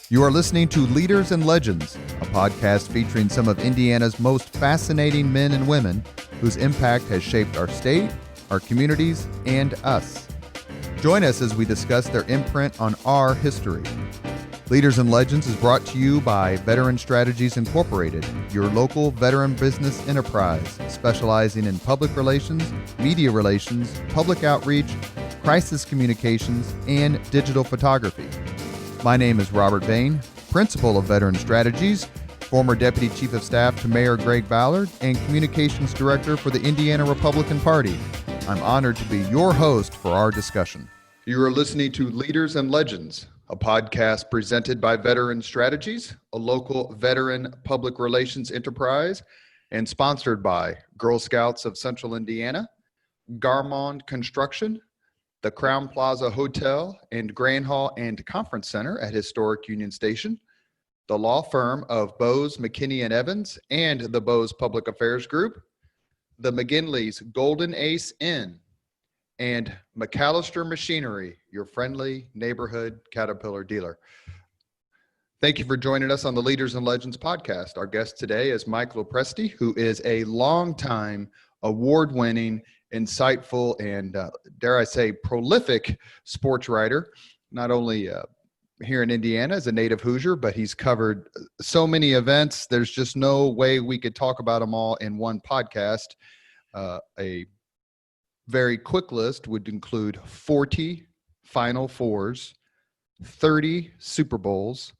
You are listening to Leaders and Legends, a podcast featuring some of Indiana's most fascinating men and women whose impact has shaped our state, our communities, and us. Join us as we discuss their imprint on our history. Leaders and Legends is brought to you by Veteran Strategies Incorporated, your local veteran business enterprise specializing in public relations, media relations, public outreach, crisis communications, and digital photography. My name is Robert Vane, Principal of Veteran Strategies, former Deputy Chief of Staff to Mayor Greg Ballard, and Communications Director for the Indiana Republican Party. I'm honored to be your host for our discussion. You are listening to Leaders and Legends, a podcast presented by Veteran Strategies, a local veteran public relations enterprise, and sponsored by Girl Scouts of Central Indiana, Garmong Construction, the Crowne Plaza Hotel and Grand Hall and Conference Center at Historic Union Station, the law firm of Bose, McKinney, and Evans, and the Bose Public Affairs Group, the McGinley's Golden Ace Inn, and MacAllister Machinery, your friendly neighborhood Caterpillar dealer. Thank you for joining us on the Leaders and Legends podcast. Our guest today is Mike Lopresti, who is a longtime award-winning, insightful, and dare I say, prolific sports writer, not only here in Indiana as a native Hoosier, but he's covered so many events. There's just no way we could talk about them all in one podcast. A very quick list would include 40 Final Fours, 30 Super Bowls,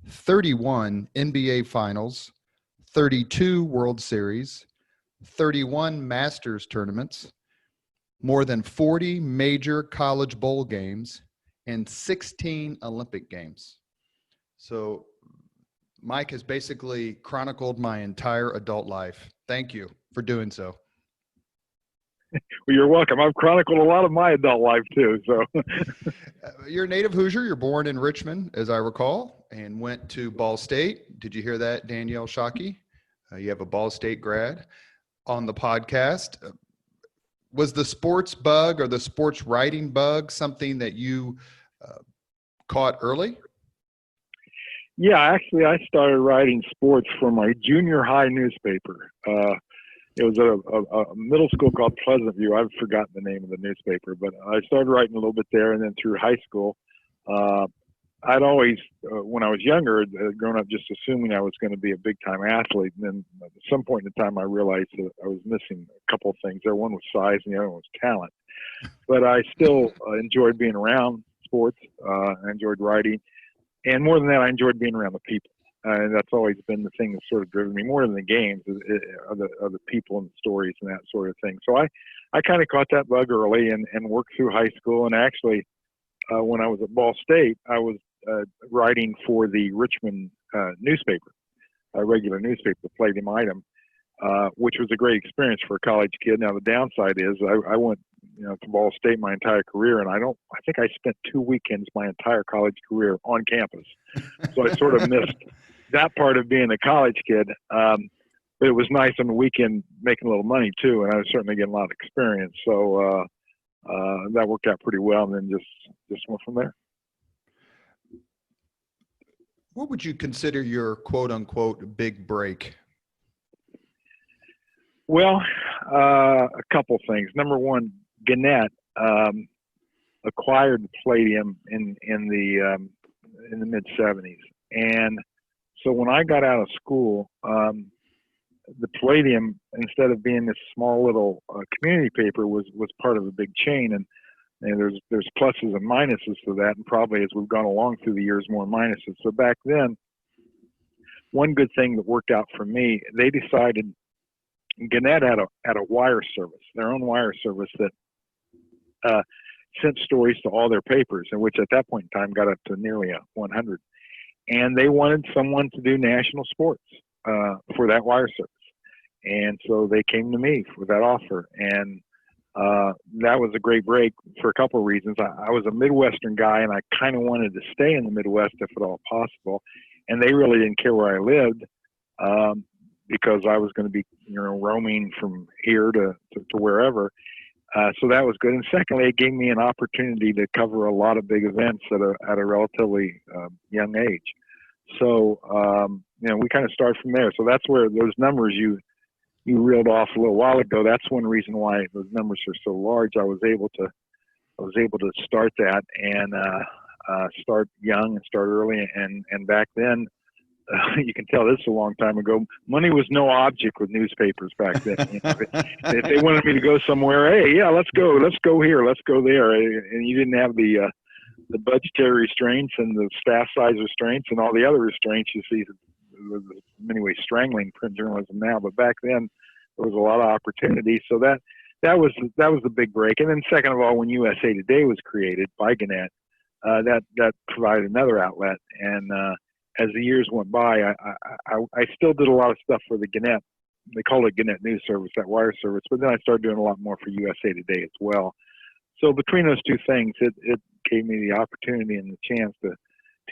31 NBA Finals, 32 World Series, 31 Masters tournaments, more than 40 major college bowl games, and 16 Olympic games. So Mike has basically chronicled my entire adult life. Thank you for doing so. Well, you're welcome. I've chronicled a lot of my adult life too. So You're a native Hoosier. You're born in Richmond, as I recall, and went to Ball State. Did you hear that, Danielle Shockey? You have a Ball State grad on the podcast. Was the sports bug or the sports writing bug something that you caught early? yeah, actually, I started writing sports for my junior high newspaper. It was a middle school called Pleasant View. I've forgotten the name of the newspaper, but I started writing a little bit there, and then through high school, I'd always, when I was younger, grown up just assuming I was going to be a big-time athlete. And then at some point in time, I realized that I was missing a couple of things there. One was size, and the other one was talent. But I still enjoyed being around sports. I enjoyed writing. And more than that, I enjoyed being around the people. And that's always been the thing that's sort of driven me more than the games, are the people and the stories and that sort of thing. So I kind of caught that bug early and worked through high school. And actually, when I was at Ball State, I was writing for the Richmond newspaper, a regular newspaper, the Palladium Item, which was a great experience for a college kid. Now, the downside is I went to Ball State my entire career, and I think I spent 2 weekends my entire college career on campus. So I sort of missed that part of being a college kid. But it was nice on the weekend making a little money too, and I was certainly getting a lot of experience. So that worked out pretty well, and then just went from there. What would you consider your quote-unquote big break? Well, a couple things. Number one, Gannett acquired the Palladium in the mid '70s, and so when I got out of school, the Palladium, instead of being this small little community paper, was part of a big chain, and there's pluses and minuses to that, and probably as we've gone along through the years, more minuses. So back then, one good thing that worked out for me, they decided Gannett had a wire service, their own wire service that sent stories to all their papers, and which at that point in time got up to nearly 100. And they wanted someone to do national sports for that wire service. And so they came to me for that offer. And that was a great break for a couple of reasons. I was a Midwestern guy, and I kind of wanted to stay in the Midwest if at all possible. And they really didn't care where I lived because I was going to be, roaming from here to wherever. So that was good. And secondly, it gave me an opportunity to cover a lot of big events at a relatively young age. So, we kind of start from there. So that's where those numbers you reeled off a little while ago. That's one reason why those numbers are so large. I was able to start that and start young and start early. And back then, you can tell this is a long time ago. Money was no object with newspapers back then. If they wanted me to go somewhere, hey, yeah, let's go here, let's go there, and you didn't have the budgetary restraints and the staff size restraints and all the other restraints you see. In many ways, strangling print journalism now, but back then there was a lot of opportunity. So that was the big break. And then second of all, when USA Today was created by Gannett, that provided another outlet. And as the years went by, I still did a lot of stuff for the Gannett. They called it Gannett News Service, that wire service. But then I started doing a lot more for USA Today as well. So between those two things, it gave me the opportunity and the chance to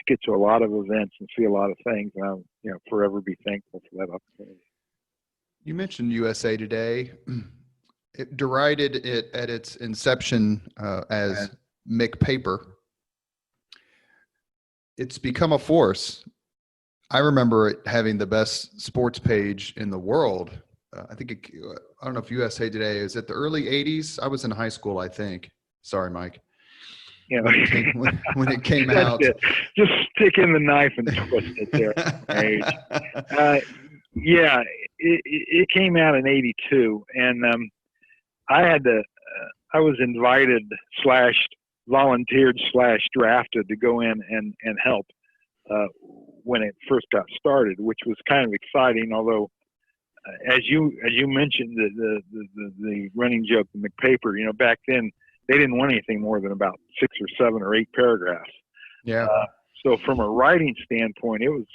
get to a lot of events and see a lot of things. And I'll forever be thankful for that opportunity. You mentioned USA Today. It derided it at its inception as McPaper. It's become a force. I remember it having the best sports page in the world. I don't know if USA Today is it the early 80s. I was in high school, I think. Sorry, Mike. Yeah. When it came out. It. Just stick in the knife and twist it there. It came out in 82, and I was invited / volunteered / drafted to go in and help when it first got started, which was kind of exciting. Although, as you mentioned, the running joke, the McPaper, back then they didn't want anything more than about 6 or 7 or 8 paragraphs. Yeah. So from a writing standpoint, it was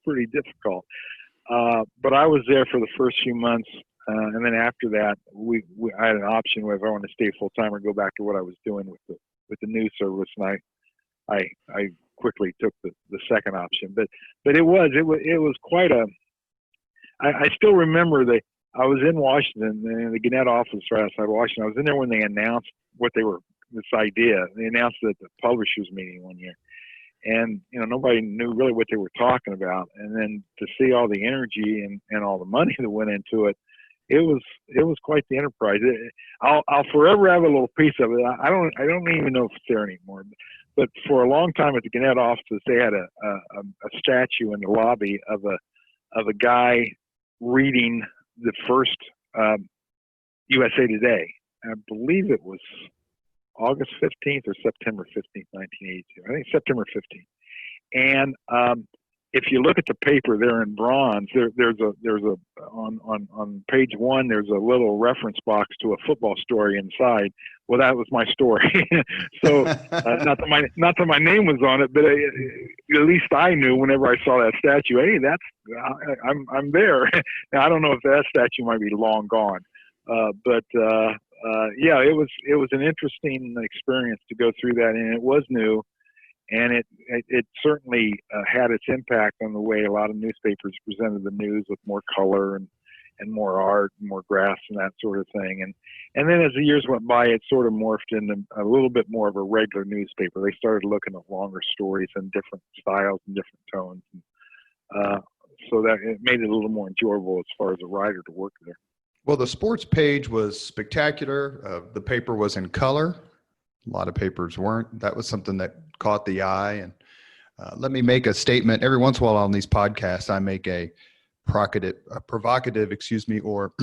pretty difficult. But I was there for the first few months. And then after that, I had an option whether I wanted to stay full time or go back to what I was doing with the news service, and I quickly took the second option. But it was quite a. I still remember I was in Washington, in the Gannett office right outside Washington. I was in there when they announced this idea. They announced it at the publishers meeting one year, and nobody knew really what they were talking about. And then to see all the energy and all the money that went into it. It was quite the enterprise. I'll forever have a little piece of it. I don't even know if it's there anymore. But for a long time at the Gannett offices, they had a statue in the lobby of a guy reading the first USA Today. I believe it was August 15th or September 15th, 1982. I think September 15th. And if you look at the paper there in bronze, there's on page 1, there's a little reference box to a football story inside. Well, that was my story. So not that my name was on it, but at least I knew whenever I saw that statue, hey, I'm there. Now I don't know if that statue might be long gone, but it was an interesting experience to go through that, and it was new. And it certainly had its impact on the way a lot of newspapers presented the news with more color and more art and more graphs and that sort of thing. And then as the years went by, it sort of morphed into a little bit more of a regular newspaper. They started looking at longer stories and different styles and different tones. And, so that it made it a little more enjoyable as far as a writer to work there. Well, the sports page was spectacular. The paper was in color. A lot of papers weren't. That was something that caught the eye. And let me make a statement. Every once in a while on these podcasts, I make a provocative, or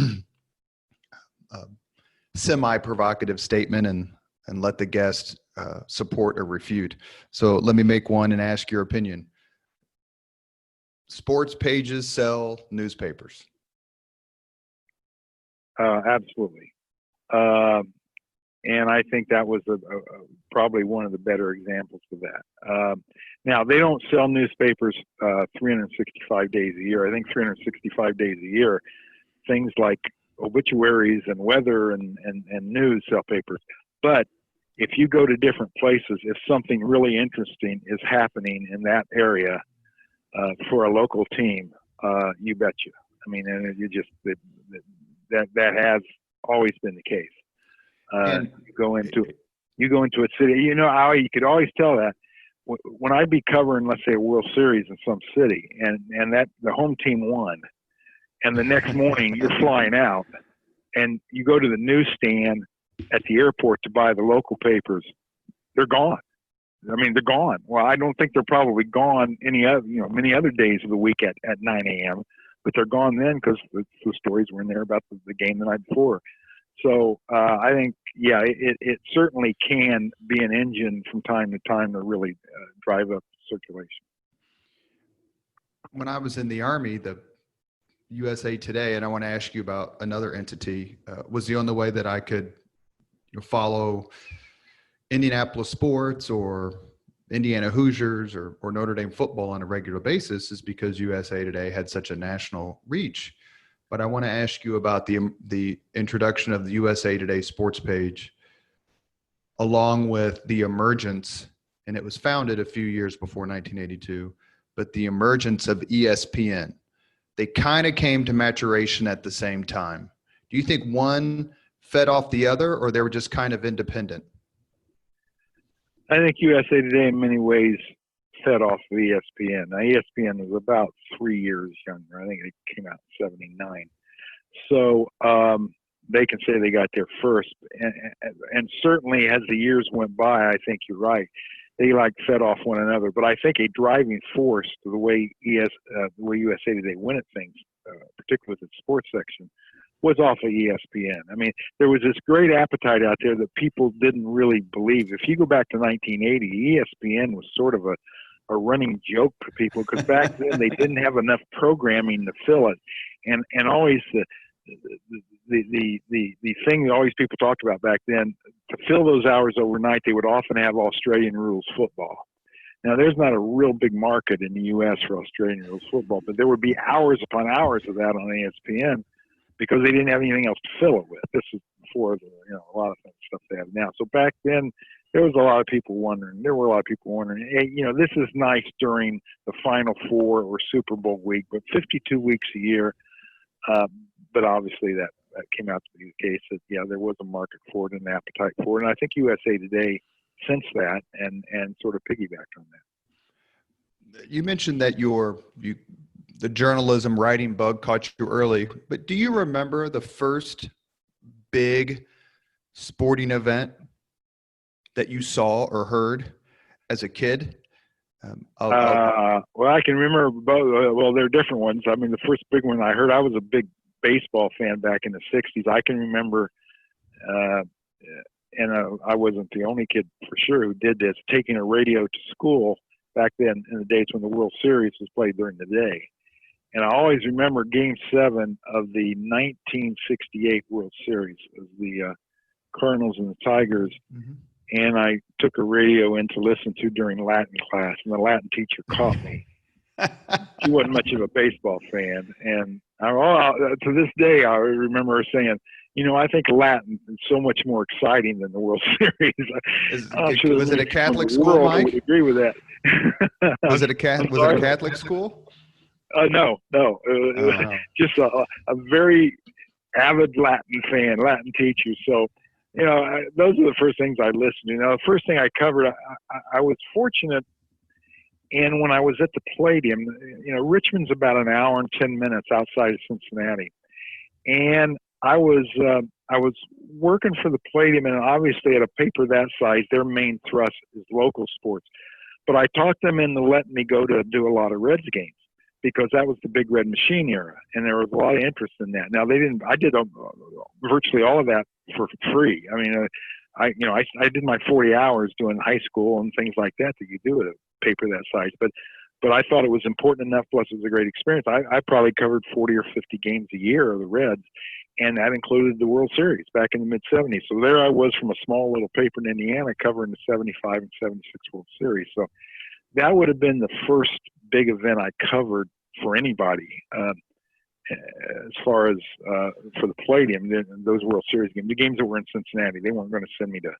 semi-provocative statement and let the guest support or refute. So let me make one and ask your opinion. Sports pages sell newspapers. Absolutely. And I think that was probably one of the better examples of that. Now, they don't sell newspapers 365 days a year. I think 365 days a year, things like obituaries and weather and news sell papers. But if you go to different places, if something really interesting is happening in that area for a local team, you betcha. I mean, and that has always been the case. You go into a city, you could always tell that when I'd be covering, let's say, a World Series in some city, and that the home team won, and the next morning you're flying out, and you go to the newsstand at the airport to buy the local papers, they're gone. I mean, they're gone. Well, I don't think they're probably gone many other days of the week at 9 a.m., but they're gone then because the stories were in there about the game the night before. So I think, yeah, it certainly can be an engine from time to time to really drive up circulation. When I was in the Army, the USA Today, and I want to ask you about another entity, was the only way that I could follow Indianapolis sports or Indiana Hoosiers or Notre Dame football on a regular basis is because USA Today had such a national reach. But I want to ask you about the introduction of the USA Today sports page, along with the emergence, and it was founded a few years before 1982, but the emergence of ESPN. They kind of came to maturation at the same time. Do you think one fed off the other, or they were just kind of independent? I think USA Today in many ways fed off of ESPN. Now, ESPN was about 3 years younger. I think it came out in 79. So they can say they got there first. And certainly as the years went by, I think you're right. They fed off one another. But I think a driving force to the way USA Today went at things, particularly with its sports section, was off of ESPN. I mean, there was this great appetite out there that people didn't really believe. If you go back to 1980, ESPN was sort of a running joke for people because back then they didn't have enough programming to fill it, and always the thing that always people talked about back then, to fill those hours overnight, they would often have Australian rules football. Now, there's not a real big market in the U.S. for Australian rules football, but there would be hours upon hours of that on ESPN because they didn't have anything else to fill it with. This is before a lot of stuff they have now. So back then, there was a lot of people wondering. Hey, this is nice during the Final Four or Super Bowl week, but 52 weeks a year. But obviously that came out to be the case that, yeah, there was a market for it and an appetite for it. And I think USA Today sensed that and sort of piggybacked on that. You mentioned that the journalism writing bug caught you early, but do you remember the first big sporting event that you saw or heard as a kid? Well, I can remember both. Well, there are different ones. I mean, the first big one I heard, I was a big baseball fan back in the 60s. I can remember, and I wasn't the only kid for sure who did this, taking a radio to school back then in the days when the World Series was played during the day. And I always remember Game 7 of the 1968 World Series. It was the Cardinals and the Tigers. Mm-hmm. And I took a radio in to listen to during Latin class, and the Latin teacher caught me. She wasn't much of a baseball fan. And to this day, I remember her saying, I think Latin is so much more exciting than the World Series. Was it a Catholic school, Mike? I would agree with that. Was it a Catholic school? No. Just a very avid Latin fan, Latin teacher. So, those are the first things I listened to. The first thing I covered, I was fortunate, and when I was at the Palladium, Richmond's about an hour and 10 minutes outside of Cincinnati, and I was working for the Palladium, and obviously at a paper that size, their main thrust is local sports. But I talked them into letting me go to do a lot of Reds games, because that was the Big Red Machine era, and there was a lot of interest in that. Now I did virtually all of that for free. I mean, I did my 40 hours doing high school and things like that you do at a paper that size. But I thought it was important enough. Plus, it was a great experience. I probably covered 40 or 50 games a year of the Reds, and that included the World Series back in the mid '70s. So there I was from a small little paper in Indiana covering the '75 and '76 World Series. So that would have been the first big event I covered for anybody, as far as for the Palladium, those World Series games, the games that were in Cincinnati. They weren't going to send me to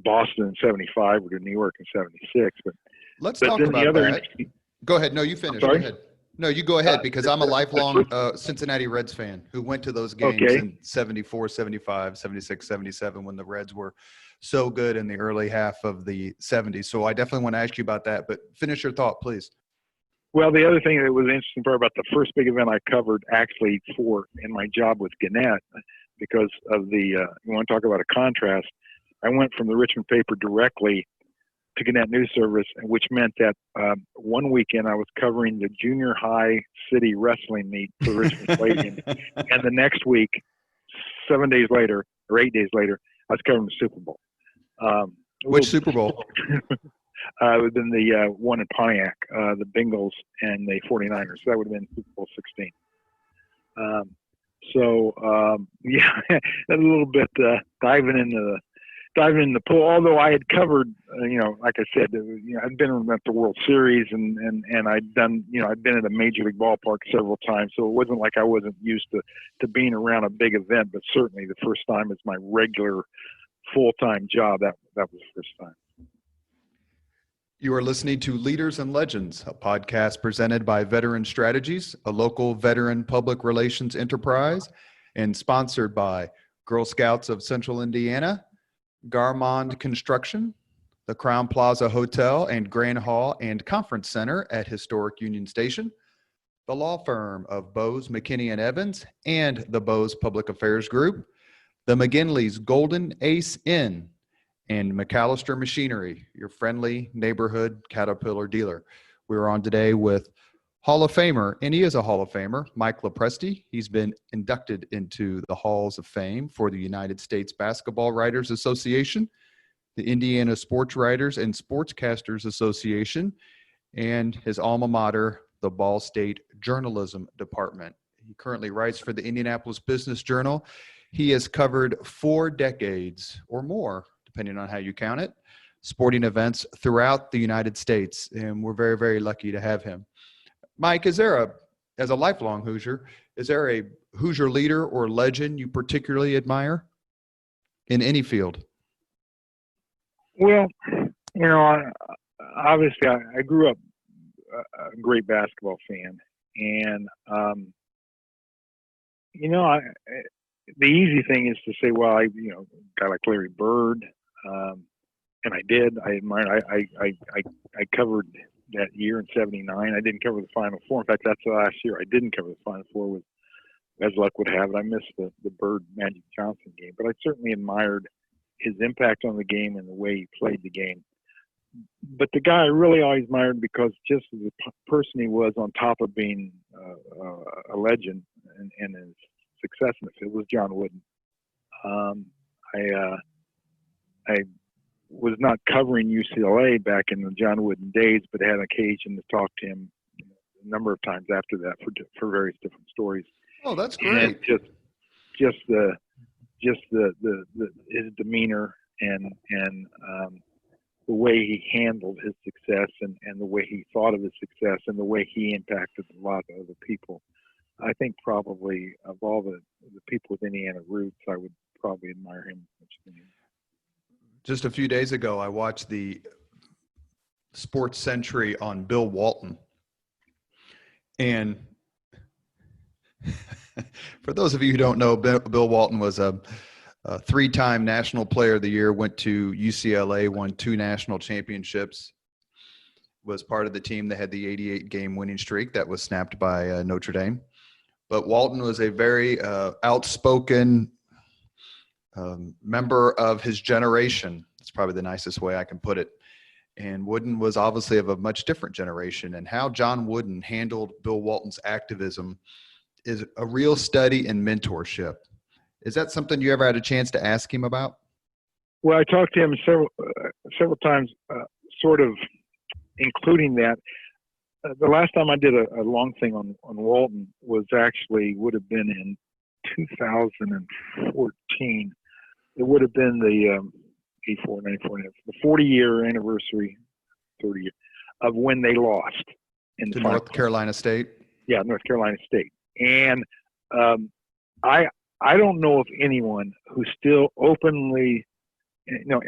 Boston in '75 or to New York in '76. But let's talk about that. Go ahead. No, you finish. Go ahead. No, you go ahead, because I'm a lifelong Cincinnati Reds fan who went to those games in 74, 75, 76, 77 when the Reds were so good in the early half of the 70s. So I definitely want to ask you about that, but finish your thought, please. Well, the other thing that was interesting part about the first big event I covered actually in my job with Gannett, because of you want to talk about a contrast, I went from the Richmond paper directly to Gannett News Service, which meant that one weekend I was covering the junior high city wrestling meet for Richmond Stadium, and the next week, 7 days later or 8 days later, I was covering the Super Bowl. Which Super Bowl? It would have been the one in Pontiac, the Bengals and the 49ers. So that would have been Super Bowl 16. Yeah, a little bit diving in the pool. Although I had covered, like I said, I'd been at the World Series and I'd done, I'd been at a major league ballpark several times. So it wasn't like I wasn't used to being around a big event, but certainly the first time as my regular full-time job, that was the first time. You are listening to Leaders and Legends, a podcast presented by Veteran Strategies, a local veteran public relations enterprise, and sponsored by Girl Scouts of Central Indiana, Garmong Construction, the Crowne Plaza Hotel and Grand Hall and Conference Center at Historic Union Station, the law firm of Bose, McKinney, and Evans, and the Bose Public Affairs Group, the McGinley's Golden Ace Inn, and MacAllister Machinery, your friendly neighborhood Caterpillar dealer. We're on today with Hall of Famer, and he is a Hall of Famer, Mike Lopresti. He's been inducted into the Halls of Fame for the United States Basketball Writers Association, the Indiana Sportswriters and Sportscasters Association, and his alma mater, the Ball State Journalism Department. He currently writes for the Indianapolis Business Journal. He has covered 4 decades or more, depending on how you count it, sporting events throughout the United States, and we're very, very lucky to have him. Mike, as a lifelong Hoosier, is there a Hoosier leader or legend you particularly admire in any field? Well, obviously I grew up a great basketball fan, and the easy thing is to say, well, a guy like Larry Bird, and I did. I admired. I covered that year in '79. I didn't cover the Final Four. In fact, that's the last year I didn't cover the Final Four. As luck would have it, I missed the Bird Magic Johnson game. But I certainly admired his impact on the game and the way he played the game. But the guy I really always admired, because just as a person he was, on top of being a legend and his success in the field, was John Wooden. I was not covering UCLA back in the John Wooden days, but had an occasion to talk to him a number of times after that for various different stories. Oh, that's great! And just his demeanor and the way he handled his success and the way he thought of his success and the way he impacted a lot of other people. I think probably of all the people with Indiana roots, I would probably admire him much more. Just a few days ago, I watched the Sports Century on Bill Walton. And for those of you who don't know, Bill Walton was a 3-time National Player of the Year, went to UCLA, won 2 national championships, was part of the team that had the 88-game winning streak that was snapped by Notre Dame. But Walton was a very outspoken member of his generation. That's probably the nicest way I can put it. And Wooden was obviously of a much different generation. And how John Wooden handled Bill Walton's activism is a real study in mentorship. Is that something you ever had a chance to ask him about? Well, I talked to him several times, sort of including that. The last time I did a long thing on Walton would have been in 2014. It would have been the 40-year anniversary, 30 years, of when they lost in the North Carolina State. Yeah, North Carolina State. And I don't know of anyone who still openly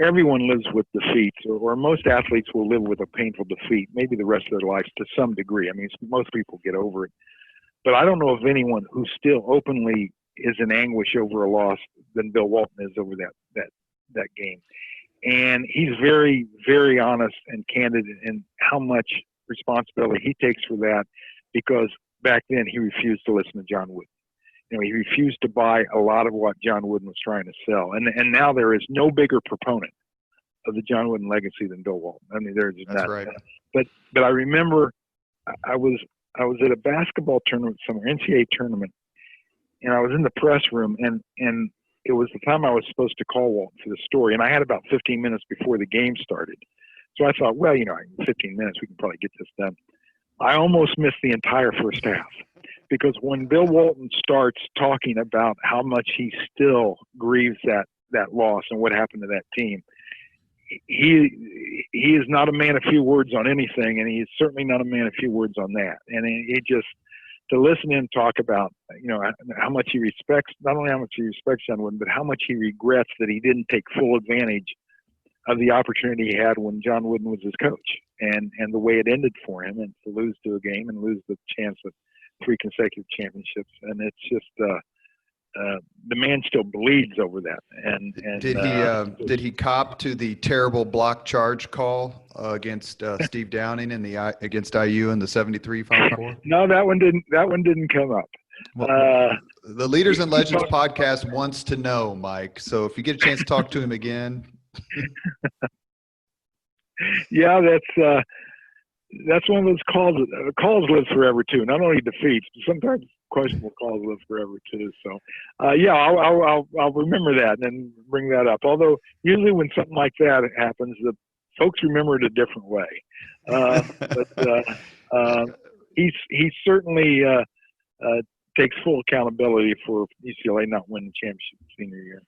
everyone lives with defeats, or most athletes will live with a painful defeat, maybe the rest of their lives to some degree. I mean, most people get over it. But I don't know of anyone who still openly is in anguish over a loss than Bill Walton is over that game. And he's very, very honest and candid in how much responsibility he takes for that, because back then he refused to listen to John Wooden. He refused to buy a lot of what John Wooden was trying to sell. And now there is no bigger proponent of the John Wooden legacy than Bill Walton. I mean, there's That's not. right. But I remember I was at a basketball tournament somewhere, NCAA tournament, and I was in the press room, and it was the time I was supposed to call Walton for the story, and I had about 15 minutes before the game started. So I thought, well, in 15 minutes we can probably get this done. I almost missed the entire first half, because when Bill Walton starts talking about how much he still grieves that loss and what happened to that team, he is not a man of few words on anything, and he's certainly not a man of few words on that. And he just, to listen to him talk about, how much he respects, not only how much he respects John Wooden, but how much he regrets that he didn't take full advantage of the opportunity he had when John Wooden was his coach, and the way it ended for him, and to lose to a game and lose the chance of 3 consecutive championships. And it's just, the man still bleeds over that. And did he cop to the terrible block charge call against Steve Downing against IU in the 73 Final Four? No, that one didn't come up. Well, the Leaders and Legends podcast wants to know, Mike. So if you get a chance to talk to him again. Yeah, that's one of those calls. Calls live forever too. Not only defeats, but sometimes questionable calls live forever too. So, I'll remember that and bring that up. Although usually when something like that happens, the folks remember it a different way. He certainly takes full accountability for UCLA not winning the championship senior year.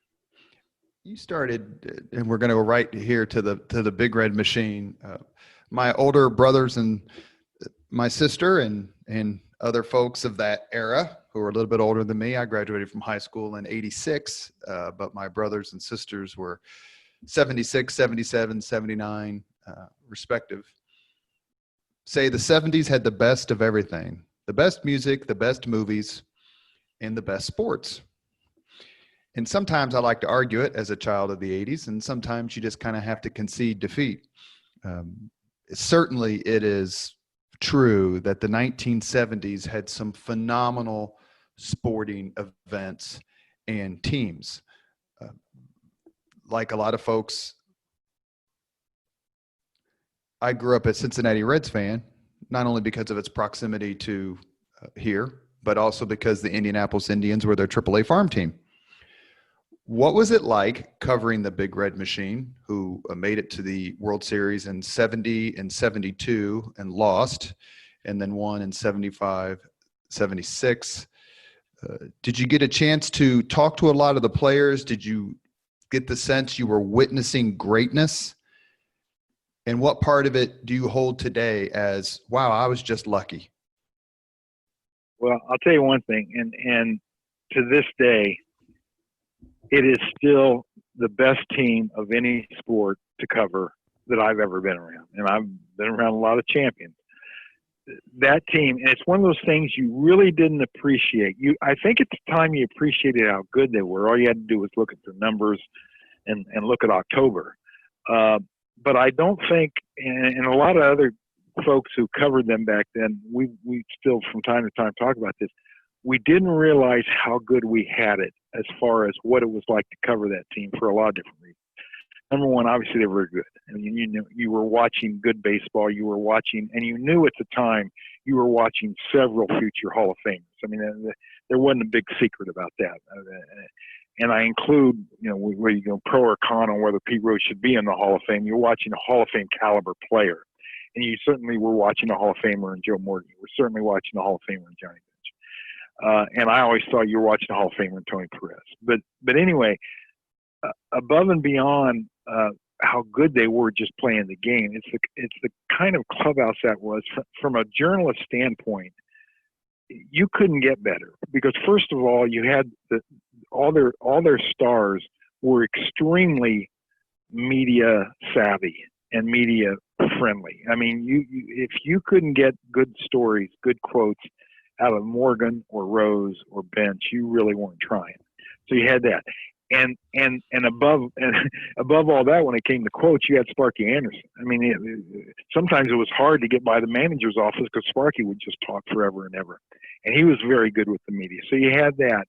You started, and we're going to go right here to the Big Red Machine. My older brothers and my sister and other folks of that era who are a little bit older than me. I graduated from high school in 86, but my brothers and sisters were 76, 77, 79, respective. Say the 70s had the best of everything, the best music, the best movies, and the best sports. And sometimes I like to argue it as a child of the 80s, and sometimes you just kind of have to concede defeat. Certainly it is true that the 1970s had some phenomenal sporting events and teams. Like a lot of folks, I grew up a Cincinnati Reds fan, not only because of its proximity to here, but also because the Indianapolis Indians were their AAA farm team. What was it like covering the Big Red Machine, who made it to the World Series in 70 and 72 and lost, and then won in 75, 76? Did you get a chance to talk to a lot of the players? Did you get the sense you were witnessing greatness? And what part of it do you hold today as, wow, I was just lucky? Well, I'll tell you one thing, and to this day, it is still the best team of any sport to cover that I've ever been around. And I've been around a lot of champions. That team, and it's one of those things you really didn't appreciate. I think at the time you appreciated how good they were. All you had to do was look at their numbers and look at October. But I don't think, and a lot of other folks who covered them back then, we still from time to time talk about this, we didn't realize how good we had it as far as what it was like to cover that team for a lot of different reasons. Number one, obviously they were good. I mean, you were watching good baseball. You were watching, and you knew at the time you were watching several future Hall of Famers. I mean, there wasn't a big secret about that. And I include, where you go pro or con on whether Pete Rose should be in the Hall of Fame. You're watching a Hall of Fame caliber player, and you certainly were watching a Hall of Famer in Joe Morgan. You were certainly watching a Hall of Famer in Johnny Bench. And I always thought you were watching a Hall of Famer in Tony Perez. But anyway, above and beyond how good they were just playing the game, it's the kind of clubhouse that was from a journalist standpoint. You couldn't get better because first of all, you had all their stars were extremely media savvy and media friendly. I mean, if you couldn't get good stories, good quotes out of Morgan or Rose or Bench, you really weren't trying. So you had that. And above all that, when it came to quotes, you had Sparky Anderson. I mean, sometimes it was hard to get by the manager's office because Sparky would just talk forever and ever, and he was very good with the media. So you had that.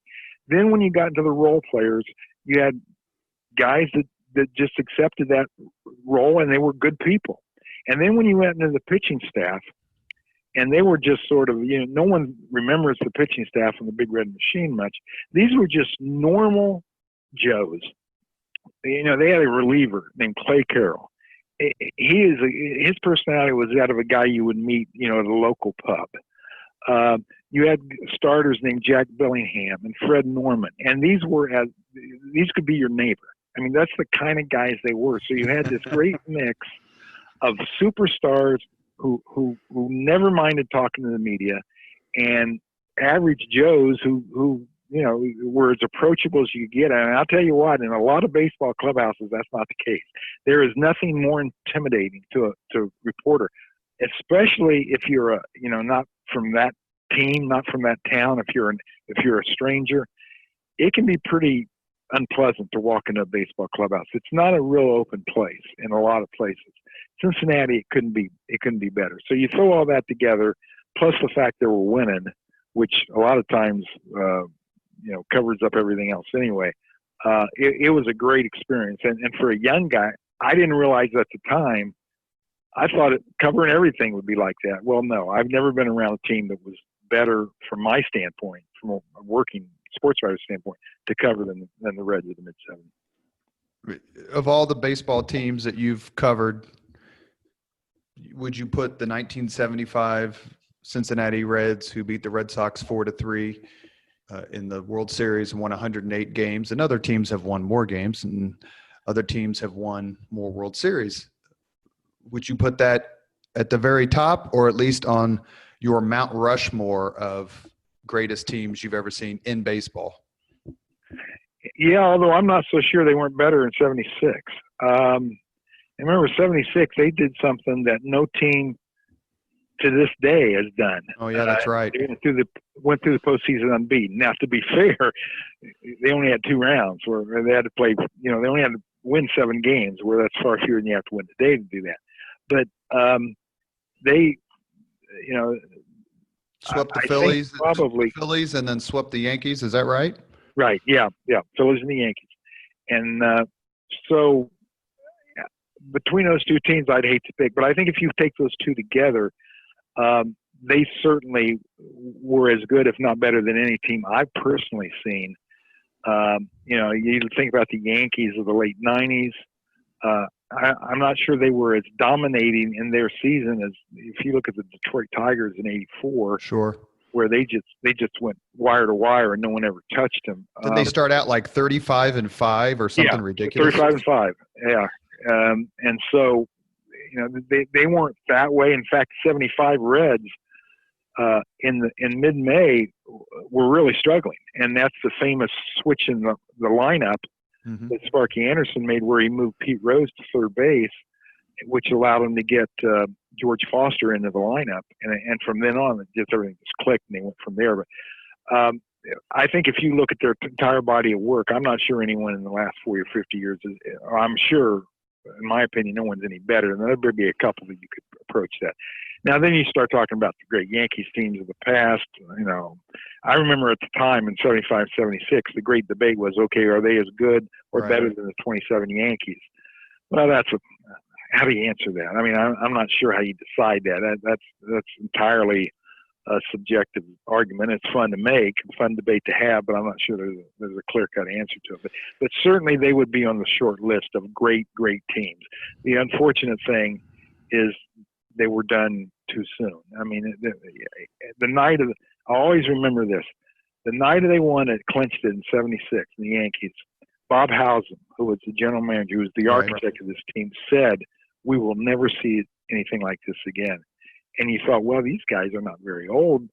Then when you got into the role players, you had guys that just accepted that role, and they were good people. And then when you went into the pitching staff, and they were just sort of, no one remembers the pitching staff on the Big Red Machine much. These were just normal Joes. They had a reliever named Clay Carroll. His personality was that of a guy you would meet, at a local pub. You had starters named Jack Bellingham and Fred Norman, and these could be your neighbor. I mean, that's the kind of guys they were. So you had this great mix of superstars who never minded talking to the media, and average Joes who were as approachable as you could get. And I'll tell you what, in a lot of baseball clubhouses, that's not the case. There is nothing more intimidating to a reporter, especially if you're not from that team, not from that town. If you're a stranger, it can be pretty unpleasant to walk into a baseball clubhouse. It's not a real open place in a lot of places. Cincinnati, it couldn't be better. So you throw all that together, plus the fact they were winning, which a lot of times covers up everything else anyway. It was a great experience, and for a young guy, I didn't realize at the time. I thought covering everything would be like that. Well, no, I've never been around a team that was better from my standpoint, from a working sports writer standpoint, to cover than the Reds of the mid-'70s. Of all the baseball teams that you've covered, would you put the 1975 Cincinnati Reds, who beat the Red Sox 4-3 in the World Series and won 108 games, and other teams have won more games and other teams have won more World Series, would you put that at the very top, or at least on your Mount Rushmore of greatest teams you've ever seen in baseball? Yeah, although I'm not so sure they weren't better in 76. I remember 76, they did something that no team to this day has done. Oh, yeah, that's right. They went through the postseason unbeaten. Now, to be fair, they only had 2 rounds where they had to play, they only had to win 7 games, where that's far fewer than you have to win today to do that. But they, swept the Phillies, probably Phillies, and then swept the Yankees. Is that right? Right. Yeah. Phillies and the Yankees, and so between those two teams, I'd hate to pick, but I think if you take those two together, they certainly were as good, if not better, than any team I've personally seen. You think about the Yankees of the late '90s. I'm not sure they were as dominating in their season as if you look at the Detroit Tigers in '84. Sure. Where they just went wire to wire and no one ever touched them. Did they start out like 35-5 or something ridiculous? 35-5. Yeah. And so, they weren't that way. In fact, 75 Reds in mid-May were really struggling, and that's the famous switch in the lineup that Sparky Anderson made, where he moved Pete Rose to third base, which allowed him to get George Foster into the lineup, and from then on, everything just clicked, and they went from there. But I think if you look at their entire body of work, I'm not sure anyone in the last 40 or 50 years I'm sure, in my opinion, no one's any better. And there would be a couple that you could approach that. Now, then you start talking about the great Yankees teams of the past. I remember at the time in 75, 76, the great debate was, okay, are they as good or better than the 27 Yankees? Well, how do you answer that? I mean, I'm not sure how you decide that. That's entirely a subjective argument. It's fun to make, fun debate to have, but I'm not sure there's a clear-cut answer to it. But certainly they would be on the short list of great, great teams. The unfortunate thing is they were done too soon. I mean, the night of I always remember this. The night they won it, clinched it in 76, the Yankees, Bob Housen, who was the general manager, who was the architect of this team, said, "We will never see anything like this again." And you thought, well, these guys are not very old.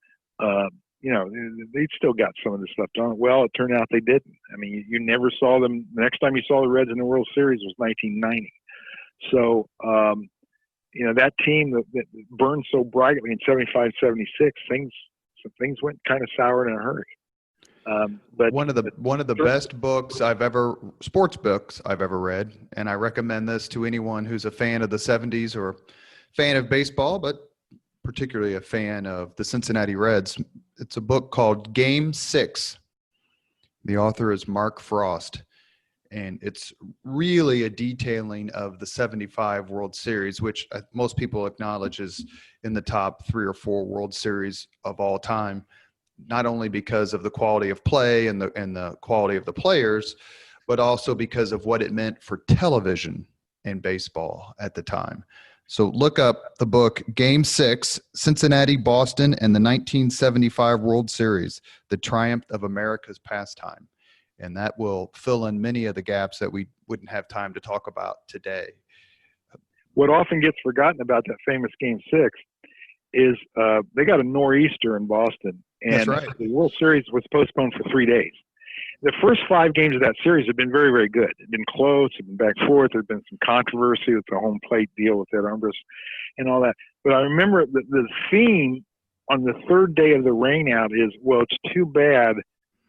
they still got some of this stuff done. Well, it turned out they didn't. I mean, you never saw them. The next time you saw the Reds in the World Series was 1990. So, that team that burned so brightly in 75, 76, things went kind of sour in a hurry. But one of the best sports books I've ever read, and I recommend this to anyone who's a fan of the 70s or fan of baseball, but particularly a fan of the Cincinnati Reds. It's a book called Game 6. The author is Mark Frost, and it's really a detailing of the 75 World Series, which most people acknowledge is in the top 3 or 4 World Series of all time, not only because of the quality of play and the quality of the players, but also because of what it meant for television and baseball at the time. So look up the book, Game 6, Cincinnati, Boston, and the 1975 World Series, The Triumph of America's Pastime. And that will fill in many of the gaps that we wouldn't have time to talk about today. What often gets forgotten about that famous Game 6 is they got a nor'easter in Boston. And That's right. The World Series was postponed for 3 days. The first 5 games of that series have been very, very good. It's been close. It's been back and forth. There's been some controversy with the home plate deal with that armrest and all that. But I remember the theme on the 3rd day of the rainout is, well, it's too bad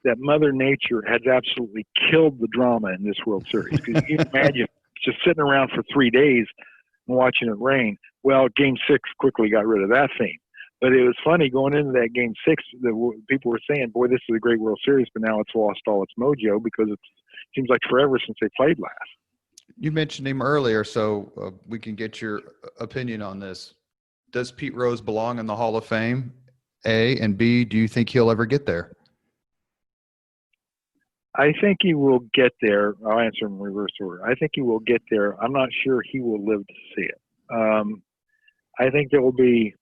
that Mother Nature has absolutely killed the drama in this World Series. Because you can imagine just sitting around for 3 days and watching it rain. Well, Game 6 quickly got rid of that theme. But it was funny going into that Game 6, people were saying, boy, this is a great World Series, but now it's lost all its mojo because it seems like forever since they played last. You mentioned him earlier, so we can get your opinion on this. Does Pete Rose belong in the Hall of Fame, A? And B, do you think he'll ever get there? I think he will get there. I'll answer in reverse order. I think he will get there. I'm not sure he will live to see it. I think there will be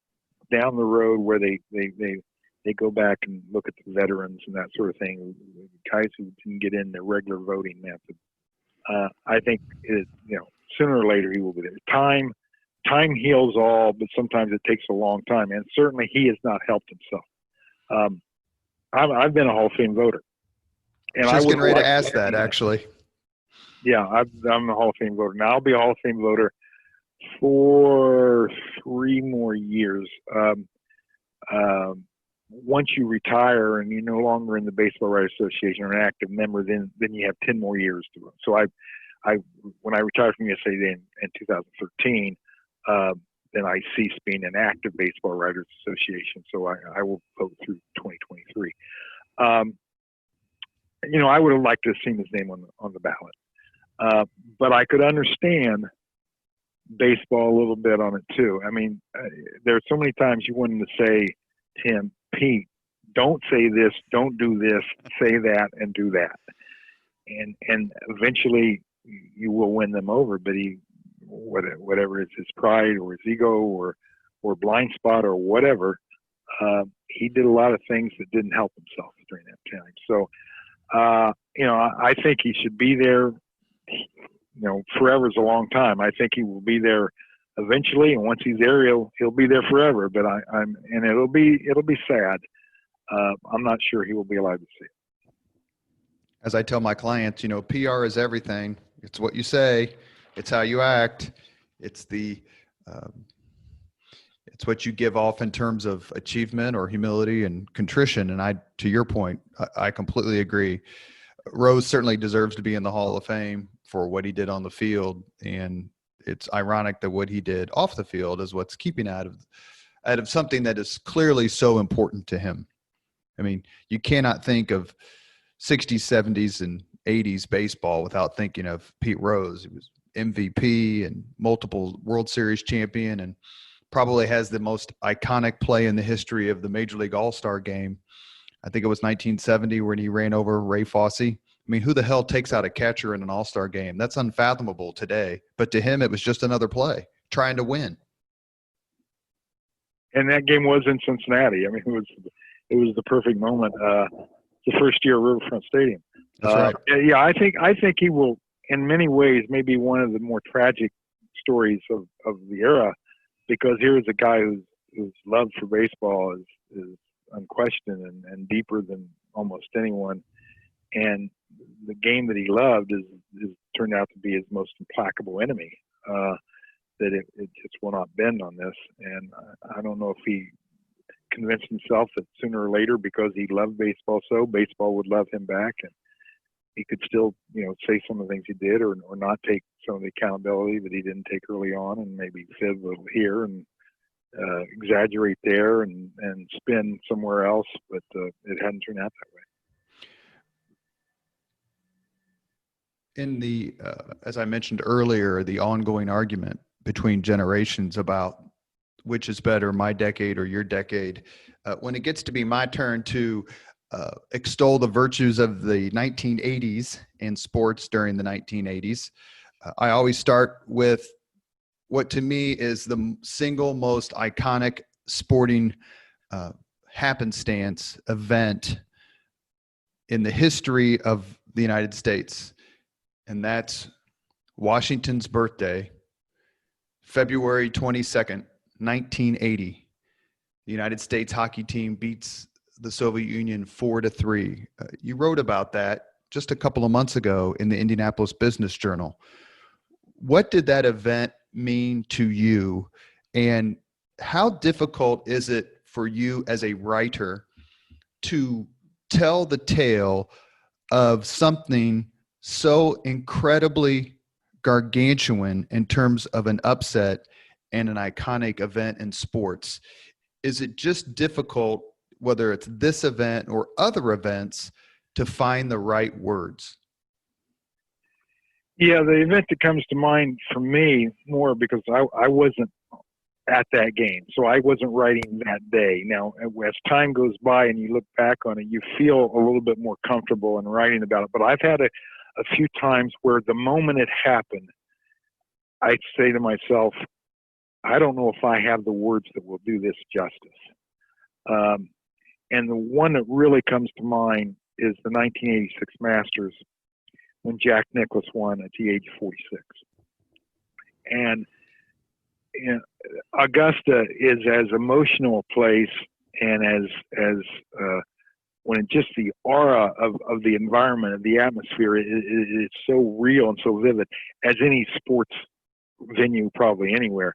down the road where they go back and look at the veterans and that sort of thing, guys who didn't get in the regular voting method. I think sooner or later he will be there. Time heals all, but sometimes it takes a long time, and certainly he has not helped himself. I've been a Hall of Fame voter, and I was getting ready to ask that actually. Yeah, I'm a Hall of Fame voter. Now I'll be a Hall of Fame voter for 3 more years. Once you retire and you're no longer in the Baseball Writers Association or an active member, then you have 10 more years to vote. So when I retired from USA in 2013, then I ceased being an active Baseball Writers Association. So I will vote through 2023. I would have liked to have seen his name on the ballot. But I could understand baseball a little bit on it too. I mean, there are so many times you wanted to say to him, Pete, don't say this, don't do this, say that, and do that. And eventually you will win them over, but whatever it's his pride or his ego or blind spot or whatever, he did a lot of things that didn't help himself during that time. So, I think he should be there. Forever is a long time. I think he will be there eventually, and once he's there, he'll be there forever. But it'll be sad. I'm not sure he will be allowed to see it. As I tell my clients, PR is everything. It's what you say. It's how you act. It's it's what you give off in terms of achievement or humility and contrition. And to your point, I completely agree. Rose certainly deserves to be in the Hall of Fame for what he did on the field. And it's ironic that what he did off the field is what's keeping out of something that is clearly so important to him. I mean, you cannot think of 60s, 70s, and 80s baseball without thinking of Pete Rose. He was MVP and multiple World Series champion, and probably has the most iconic play in the history of the Major League All-Star game. I think it was 1970 when he ran over Ray Fosse. I mean, who the hell takes out a catcher in an All-Star game? That's unfathomable today. But to him, it was just another play, trying to win. And that game was in Cincinnati. I mean, it was the perfect moment. The first year at Riverfront Stadium. That's right. Yeah, I think he will, in many ways, maybe one of the more tragic stories of the era, because here is a guy whose love for baseball is unquestioned and deeper than almost anyone. And the game that he loved is turned out to be his most implacable enemy. That it just will not bend on this. And I don't know if he convinced himself that sooner or later, because he loved baseball so, baseball would love him back, and he could still, say some of the things he did, or not take some of the accountability that he didn't take early on, and maybe fib a little here and exaggerate there and spin somewhere else. But it hadn't turned out that way. In the, as I mentioned earlier, the ongoing argument between generations about which is better, my decade or your decade, when it gets to be my turn to extol the virtues of the 1980s in sports during the 1980s, I always start with what to me is the single most iconic sporting happenstance event in the history of the United States. And that's Washington's birthday, February 22nd, 1980. The United States hockey team beats the Soviet Union 4-3. You wrote about that just a couple of months ago in the Indianapolis Business Journal. What did that event mean to you, and how difficult is it for you as a writer to tell the tale of something so incredibly gargantuan in terms of an upset and an iconic event in sports? Is it just difficult, whether it's this event or other events, to find the right words? Yeah, the event that comes to mind for me more, because I wasn't at that game, so I wasn't writing that day. Now, as time goes by and you look back on it, you feel a little bit more comfortable in writing about it. But I've had a few times where the moment it happened, I say to myself, I don't know if I have the words that will do this justice. And the one that really comes to mind is the 1986 Masters, when Jack Nicklaus won at the age of 46. And Augusta is as emotional a place, and as when it just the aura of the environment, of the atmosphere, it's so real and so vivid as any sports venue probably anywhere.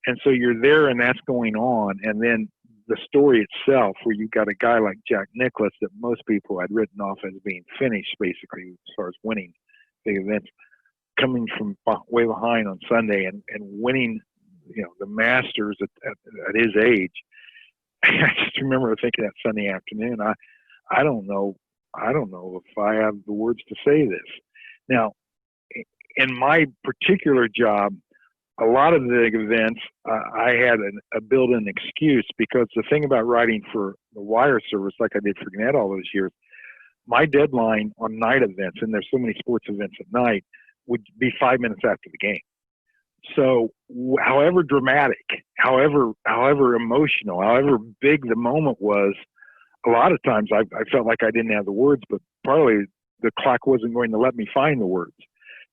And so you're there and that's going on. And then the story itself, where you've got a guy like Jack Nicklaus that most people had written off as being finished, basically, as far as winning big events, coming from way behind on Sunday and winning, the Masters at his age. I just remember thinking that Sunday afternoon, I don't know if I have the words to say this. Now, in my particular job, a lot of the events, I had a built-in excuse, because the thing about writing for the wire service, like I did for Gannett all those years, my deadline on night events, and there's so many sports events at night, would be 5 minutes after the game. So however dramatic, however emotional, however big the moment was, a lot of times I felt like I didn't have the words, but partly the clock wasn't going to let me find the words.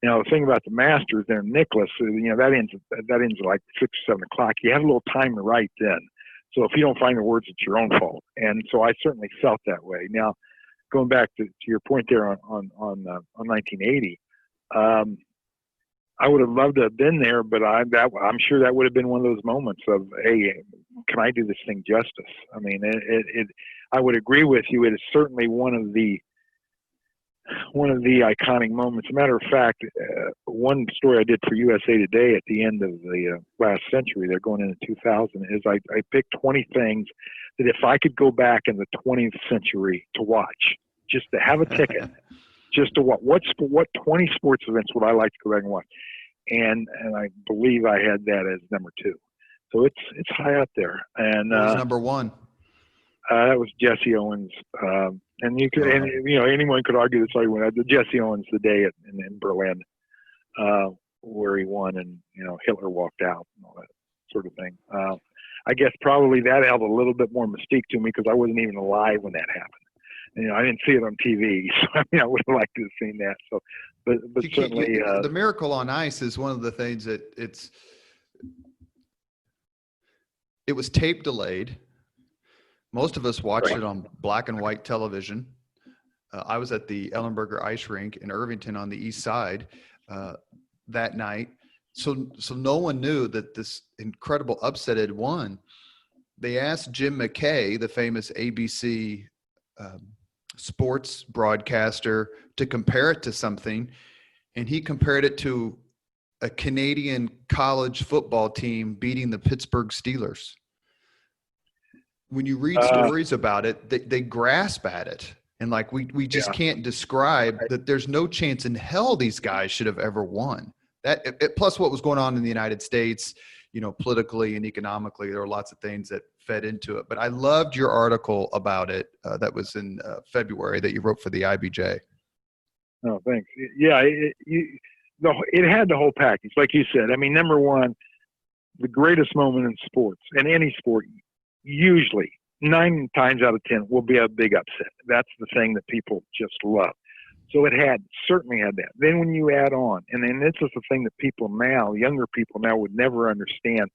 The thing about the Masters there, Nicklaus, that ends at like 6 or 7 o'clock. You have a little time to write then. So if you don't find the words, it's your own fault. And so I certainly felt that way. Now, going back to your point there on 1980, I would have loved to have been there, but I'm sure that would have been one of those moments of, hey, can I do this thing justice? I mean, I would agree with you. It is certainly one of the iconic moments. As a matter of fact, one story I did for USA Today at the end of the last century, they're going into 2000, is I picked 20 things that if I could go back in the 20th century to watch, just to have a ticket, just to watch, what 20 sports events would I like to go back and watch? And I believe I had that as number 2. So it's high up there. And what was number 1? That was Jesse Owens. And you could, anyone could argue this argument. Jesse Owens the day in Berlin, where he won, and Hitler walked out and all that sort of thing. I guess probably that held a little bit more mystique to me, because I wasn't even alive when that happened. I didn't see it on TV, so I would have liked to have seen that. So, but certainly, the Miracle on Ice is one of the things that it was tape delayed. Most of us watched Right. it on black and white television. I was at the Ellenberger Ice Rink in Irvington on the east side that night. So no one knew that this incredible upset had won. They asked Jim McKay, the famous ABC sports broadcaster, to compare it to something, and he compared it to a Canadian college football team beating the Pittsburgh Steelers. When you read stories about it, they grasp at it. And like, we just can't describe that. There's no chance in hell these guys should have ever won that. Plus what was going on in the United States, politically and economically, there were lots of things that fed into it. But I loved your article about it. That was in February that you wrote for the IBJ. Oh, thanks. Yeah. It had the whole package. Like you said, I mean, number one, the greatest moment in sports, and any sport, usually 9 times out of 10 will be a big upset. That's the thing that people just love. So it certainly had that. Then when you add on, and then this is the thing that younger people now would never understand,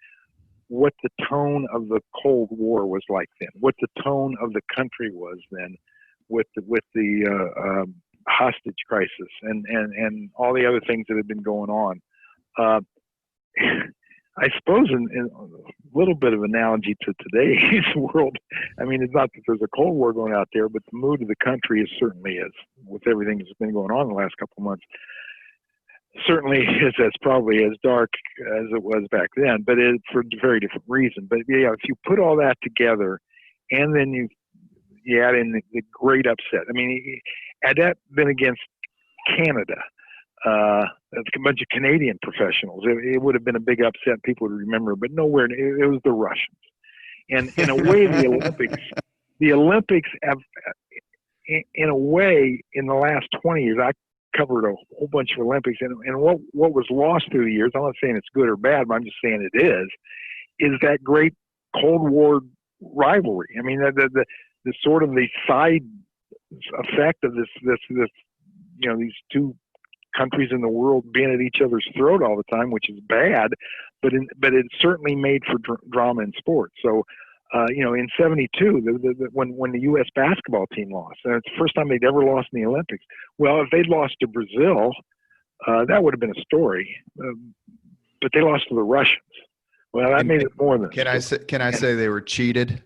what the tone of the Cold War was like then, what the tone of the country was then, with the hostage crisis and all the other things that have been going on. I suppose in a little bit of analogy to today's world, I mean, it's not that there's a Cold War going out there, but the mood of the country certainly is, with everything that's been going on in the last couple of months. Certainly is probably as dark as it was back then, but it's for a very different reason. But yeah, if you put all that together, and then you add in the great upset. I mean, had that been against Canada, a bunch of Canadian professionals, it would have been a big upset. People would remember, but nowhere. It was the Russians, and in a way, the Olympics have, in a way, in the last 20 years, I covered a whole bunch of Olympics, and what was lost through the years. I'm not saying it's good or bad, but I'm just saying it is that great Cold War rivalry. I mean, the sort of the side effect of this, these two countries in the world being at each other's throat all the time, which is bad, but it certainly made for drama in sports. So, in '72, when the U.S. basketball team lost, and it's the first time they'd ever lost in the Olympics. Well, if they'd lost to Brazil, that would have been a story, but they lost to the Russians. Well, that made it more than. Can I say they were cheated?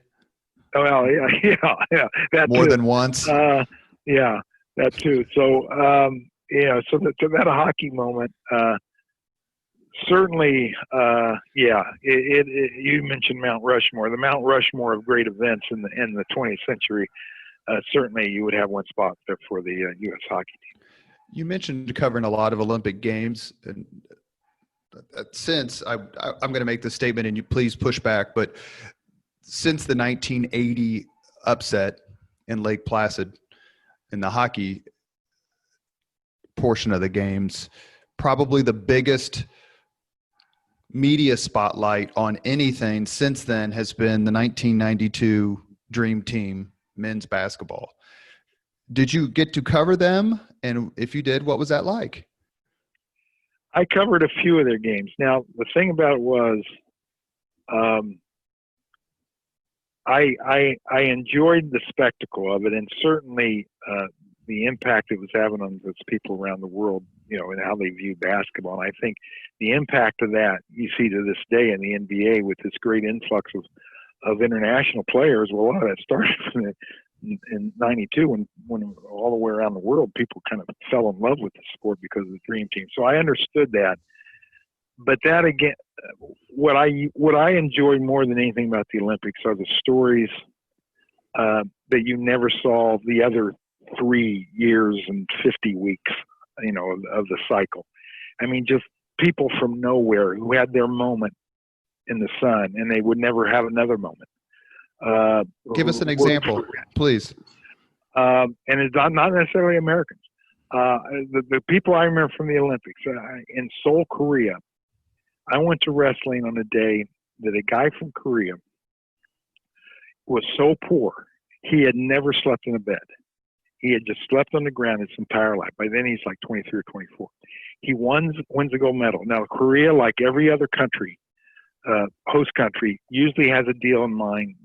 Oh, well, yeah, that more too. than once. Yeah, that too. So, so that a hockey moment. Certainly, you mentioned Mount Rushmore. The Mount Rushmore of great events in the 20th century. Certainly, you would have one spot there for the U.S. hockey team. You mentioned covering a lot of Olympic games, and since I'm going to make this statement, and you please push back, but since the 1980 upset in Lake Placid in the hockey portion of the games, probably the biggest media spotlight on anything since then has been the 1992 Dream Team men's basketball. Did you get to cover them? And if you did, what was that like? I covered a few of their games. Now, the thing about it was, I enjoyed the spectacle of it, and certainly the impact it was having on those people around the world, and how they view basketball. And I think the impact of that you see to this day in the NBA with this great influx of international players. Well, a lot of that started in '92 when all the way around the world people kind of fell in love with the sport because of the Dream Team. So I understood that. But that again, what I enjoyed more than anything about the Olympics are the stories that you never saw the other 3 years and 50 weeks, of the cycle. I mean, just people from nowhere who had their moment in the sun and they would never have another moment. Give us an example, please. And it's not necessarily Americans. The people I remember from the Olympics in Seoul, Korea, I went to wrestling on a day that a guy from Korea was so poor, he had never slept in a bed. He had just slept on the ground his entire life. By then he's like 23 or 24. He wins a gold medal. Now, Korea, like every other country, host country usually has a deal in mind,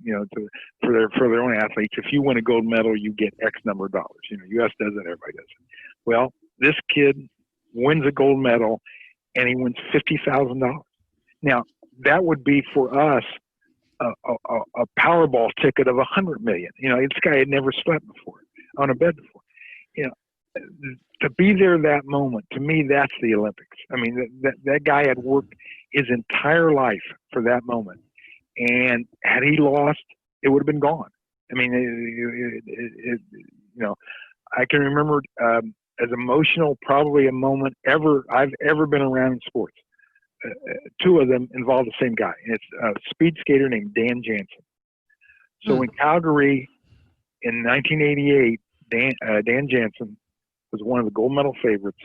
for their own athletes. If you win a gold medal, you get X number of dollars. U.S. does it, everybody does it. Well, this kid wins a gold medal, and he wins $50,000. Now, that would be for us a Powerball ticket of $100 million. This guy had never slept before on a bed before. To be there that moment, to me, that's the Olympics. I mean, that guy had worked his entire life for that moment, and had he lost, it would have been gone. I mean, I can remember as emotional probably a moment I've ever been around in sports. Two of them involve the same guy, and it's a speed skater named Dan Jansen. So in Calgary in 1988, Dan Jansen was one of the gold medal favorites,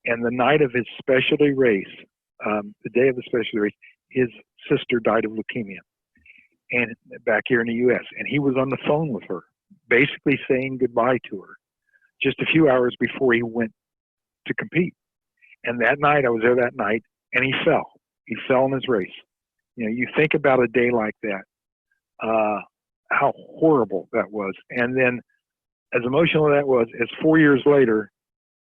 and the night of his specialty race, the day of the specialty race, his sister died of leukemia, and back here in the U.S., and he was on the phone with her, basically saying goodbye to her, just a few hours before he went to compete. And that night, I was there that night, and he fell. He fell in his race. You think about a day like that, how horrible that was. And then, as emotional as that was, as 4 years later,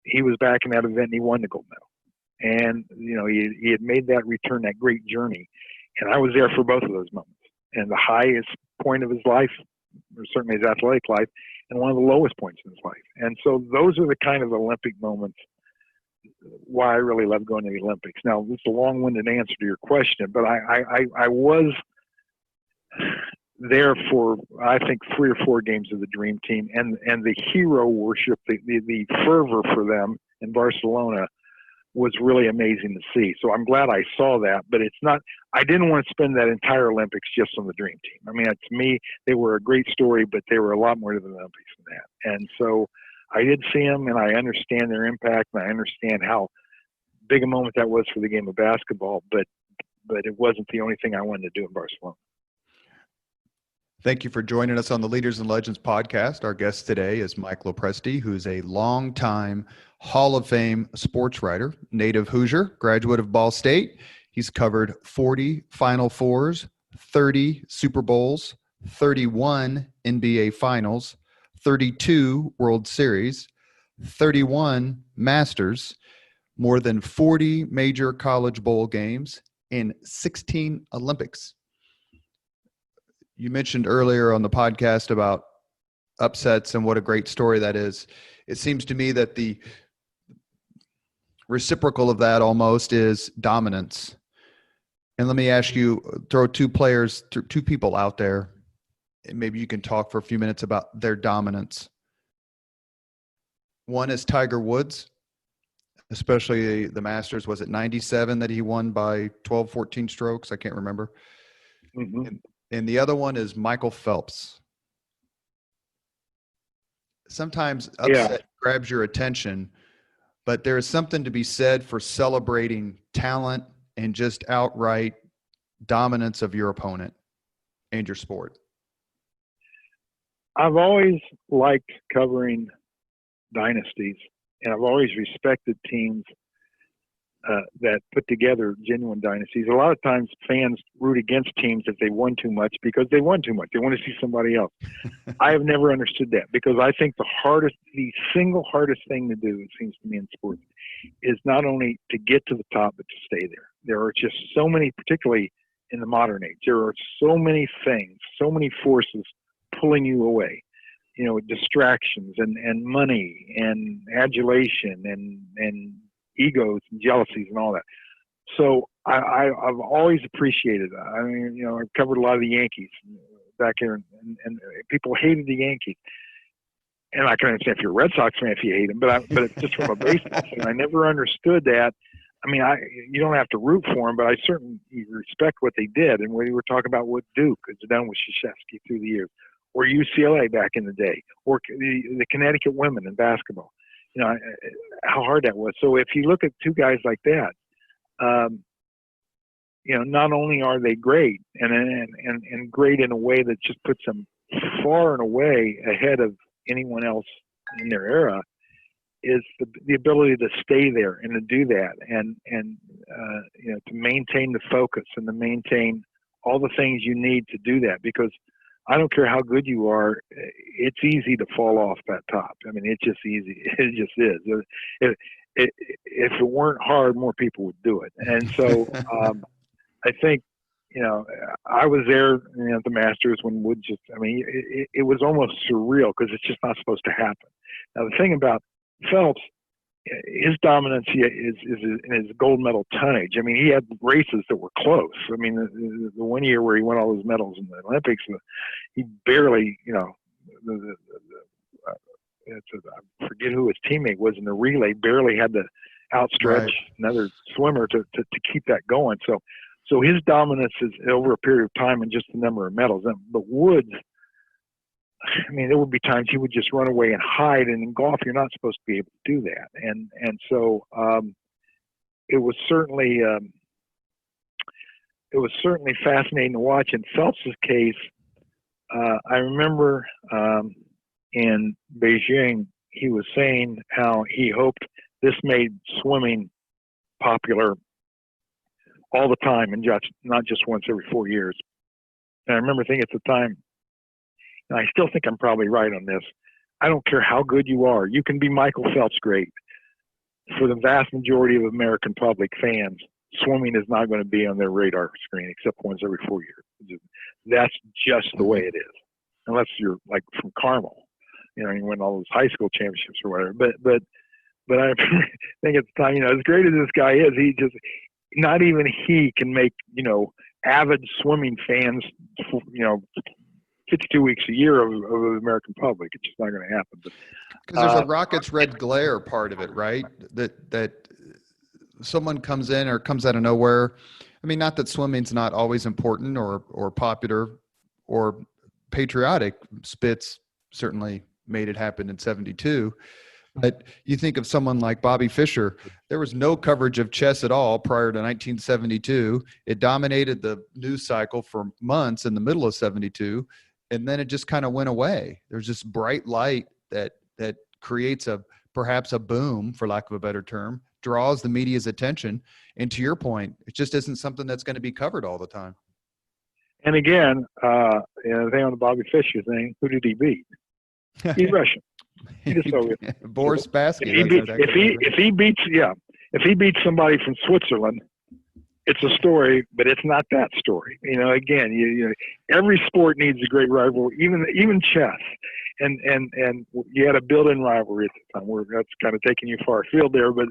he was back in that event and he won the gold medal. And, he had made that return, that great journey. And I was there for both of those moments. And the highest point of his life, or certainly his athletic life, and one of the lowest points in his life. And so those are the kind of Olympic moments why I really love going to the Olympics. Now, it's a long-winded answer to your question, but I was there for, I think, 3 or 4 games of the Dream Team, and the hero worship, the fervor for them in Barcelona was really amazing to see. So I'm glad I saw that, but it's not, I didn't want to spend that entire Olympics just on the Dream Team. I mean, to me, they were a great story, but they were a lot more to the Olympics than that. And so I did see them, and I understand their impact, and I understand how big a moment that was for the game of basketball, but it wasn't the only thing I wanted to do in Barcelona. Thank you for joining us on the Leaders and Legends podcast. Our guest today is Mike Lopresti, who's a longtime Hall of Fame sports writer, native Hoosier, graduate of Ball State. He's covered 40 Final Fours, 30 Super Bowls, 31 NBA Finals, 32 World Series, 31 Masters, more than 40 major college bowl games, and 16 Olympics. You mentioned earlier on the podcast about upsets and what a great story that is. It seems to me that the reciprocal of that almost is dominance. And let me ask you, throw two people out there, and maybe you can talk for a few minutes about their dominance. One is Tiger Woods, especially the Masters. Was it 97 that he won by 12, 14 strokes? I can't remember. Mm-hmm. And the other one is Michael Phelps. Sometimes upset grabs your attention, but there is something to be said for celebrating talent and just outright dominance of your opponent and your sport. I've always liked covering dynasties, and I've always respected teams that put together genuine dynasties. A lot of times fans root against teams if they won too much because they won too much. They want to see somebody else. I have never understood that, because I think the single hardest thing to do, it seems to me, in sports is not only to get to the top, but to stay there. There are just so many, particularly in the modern age, there are so many things, so many forces pulling you away. Distractions and money and adulation and egos and jealousies and all that. So I've always appreciated that. I mean, I've covered a lot of the Yankees back here, and people hated the Yankees. And I can understand if you're a Red Sox fan if you hate them, but it's just from a baseball fan. I never understood that. I mean, you don't have to root for them, but I certainly respect what they did. And we were talking about what Duke has done with Krzyzewski through the years, or UCLA back in the day, or the Connecticut women in basketball. How hard that was. So if you look at two guys like that, not only are they great and great in a way that just puts them far and away ahead of anyone else in their era, is the ability to stay there and to do that, and to maintain the focus and to maintain all the things you need to do that, because I don't care how good you are, it's easy to fall off that top. I mean, it's just easy. It just is. If it weren't hard, more people would do it. And so I think, I was there at the Masters when Wood it was almost surreal because it's just not supposed to happen. Now, the thing about Phelps, his dominance is in his gold medal tonnage. I mean, he had races that were close. I mean, the one year where he won all those medals in the Olympics, he barely, I forget who his teammate was in the relay, barely had to outstretch another swimmer to keep that going. So his dominance is over a period of time and just the number of medals. But Woods, I mean, there would be times he would just run away and hide, and in golf, you're not supposed to be able to do that. And so it was certainly fascinating to watch. In Phelps's case, I remember in Beijing, he was saying how he hoped this made swimming popular all the time and not just once every 4 years. And I remember thinking at the time, and I still think I'm probably right on this, I don't care how good you are. You can be Michael Phelps great. For the vast majority of American public fans, swimming is not going to be on their radar screen except once every 4 years. That's just the way it is. Unless you're like from Carmel, you win all those high school championships or whatever. But I think at the time, as great as this guy is, not even he can make, avid swimming fans, 52 weeks a year of the American public. It's just not going to happen. Because there's a Rockets red glare part of it, right? That someone comes in or comes out of nowhere. I mean, not that swimming's not always important or popular or patriotic. Spitz certainly made it happen in 72. But you think of someone like Bobby Fischer, there was no coverage of chess at all prior to 1972. It dominated the news cycle for months in the middle of 72, and then it just kind of went away. There's this bright light that creates perhaps a boom, for lack of a better term, draws the media's attention. And to your point, it just isn't something that's going to be covered all the time. And again, the thing on the Bobby Fischer thing, who did he beat? He's Russian. He's a Soviet. Boris Spassky. If he beats somebody from Switzerland, it's a story, but it's not that story. Again, every sport needs a great rivalry, even chess. And you had a built-in rivalry at the time. That's kind of taking you far afield there, but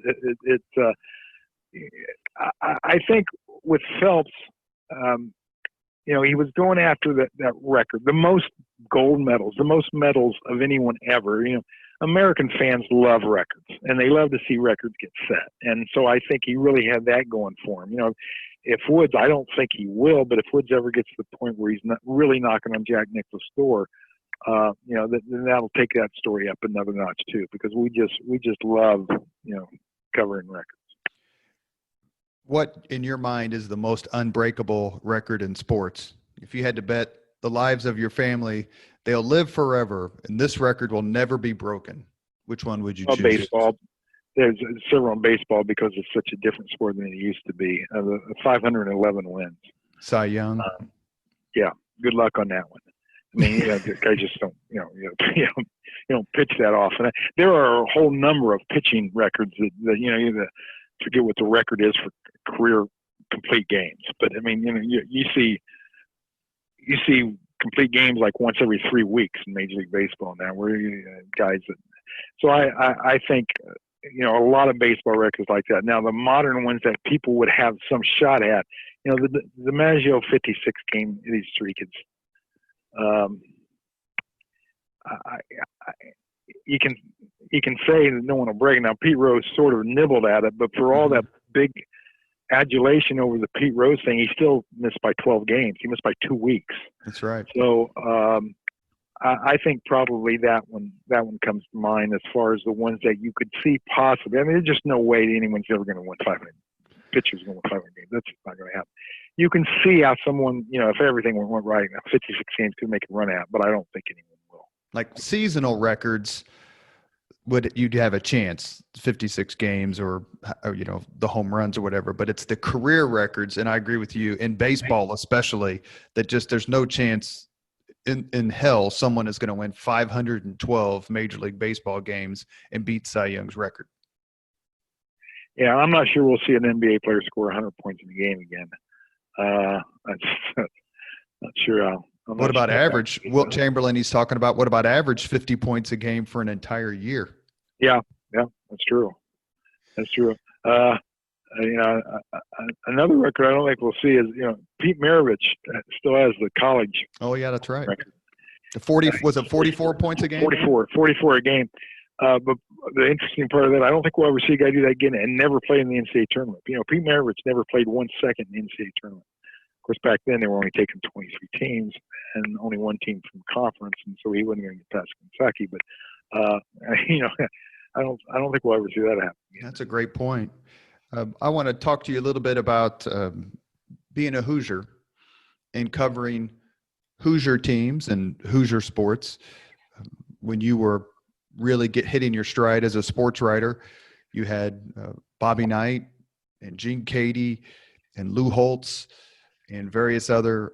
I think with Phelps, he was going after that record, the most gold medals, the most medals of anyone ever. American fans love records, and they love to see records get set. And so I think he really had that going for him. If Woods, I don't think he will, but if Woods ever gets to the point where he's not really knocking on Jack Nicklaus' door, then that'll take that story up another notch too, because we just love, covering records. What, in your mind, is the most unbreakable record in sports? If you had to bet the lives of your family, they'll live forever, and this record will never be broken, which one would you choose? Baseball. There's several in baseball because it's such a different sport than it used to be. The 511 wins. Cy Young. Yeah. Good luck on that one. I mean, guys just don't, you don't pitch that often. There are a whole number of pitching records that you forget what the record is for career complete games. But I mean, you see complete games like once every 3 weeks in Major League Baseball now, where guys that. So I think a lot of baseball records like that. Now the modern ones that people would have some shot at, the Maggio 56 game hitting streak. It's you can say that no one will break. Now Pete Rose sort of nibbled at it, but for all that big adulation over the Pete Rose thing, he still missed by 12 games. He missed by 2 weeks. That's right. So I think probably that one comes to mind as far as the ones that you could see possibly. I mean, there's just no way anyone's ever going to win 500. Pitcher's going to win 500 games. That's not going to happen. You can see how someone, if everything went right, 56 games could make a run at, but I don't think anyone will. Like seasonal records, would you'd have a chance, 56 games or the home runs or whatever, but it's the career records. And I agree with you in baseball, especially, that just, there's no chance in hell someone is going to win 512 Major League Baseball games and beat Cy Young's record. Yeah, I'm not sure we'll see an NBA player score 100 points in a game again. I'm not sure. What about average? Wilt Chamberlain, he's talking about, what about average 50 points a game for an entire year? Yeah, that's true. That's true. Another record I don't think we'll see is, Pete Maravich still has the college. Oh yeah, that's right. Record. Was it 44 points a game? 44 a game. But the interesting part of that, I don't think we'll ever see a guy do that again and never play in the NCAA tournament. Pete Maravich never played 1 second in the NCAA tournament. Of course, back then they were only taking 23 teams and only one team from conference, and so he wasn't going to get past Kentucky. But I don't think we'll ever see that happen again. That's a great point. I want to talk to you a little bit about being a Hoosier and covering Hoosier teams and Hoosier sports. When you were really hitting your stride as a sports writer, you had Bobby Knight and Gene Cady and Lou Holtz and various other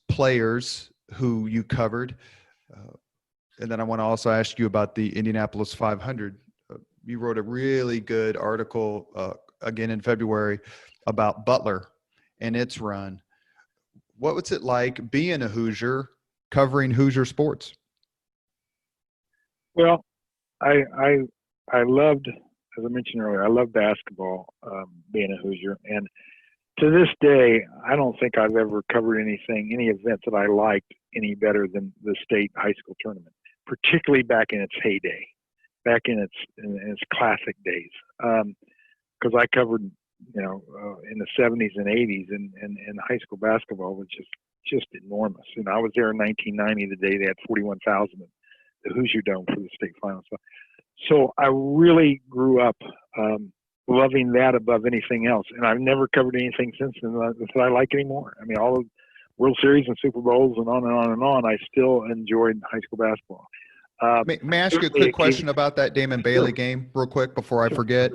players who you covered. And then I want to also ask you about the Indianapolis 500. You wrote a really good article again in February about Butler and its run. What was it like being a Hoosier, covering Hoosier sports? Well, I loved, as I mentioned earlier, I loved basketball, being a Hoosier. And to this day, I don't think I've ever covered any event that I liked any better than the state high school tournament, particularly back in its heyday, back in its classic days. Because I covered, in the 70s and 80s, and high school basketball was just enormous. And I was there in 1990, the day they had 41,000 at the Hoosier Dome for the state finals. So I really grew up loving that above anything else. And I've never covered anything since then that I like anymore. I mean, all the World Series and Super Bowls and on and on and on, I still enjoyed high school basketball. May I ask you a quick question about that Damon Bailey game real quick before I forget?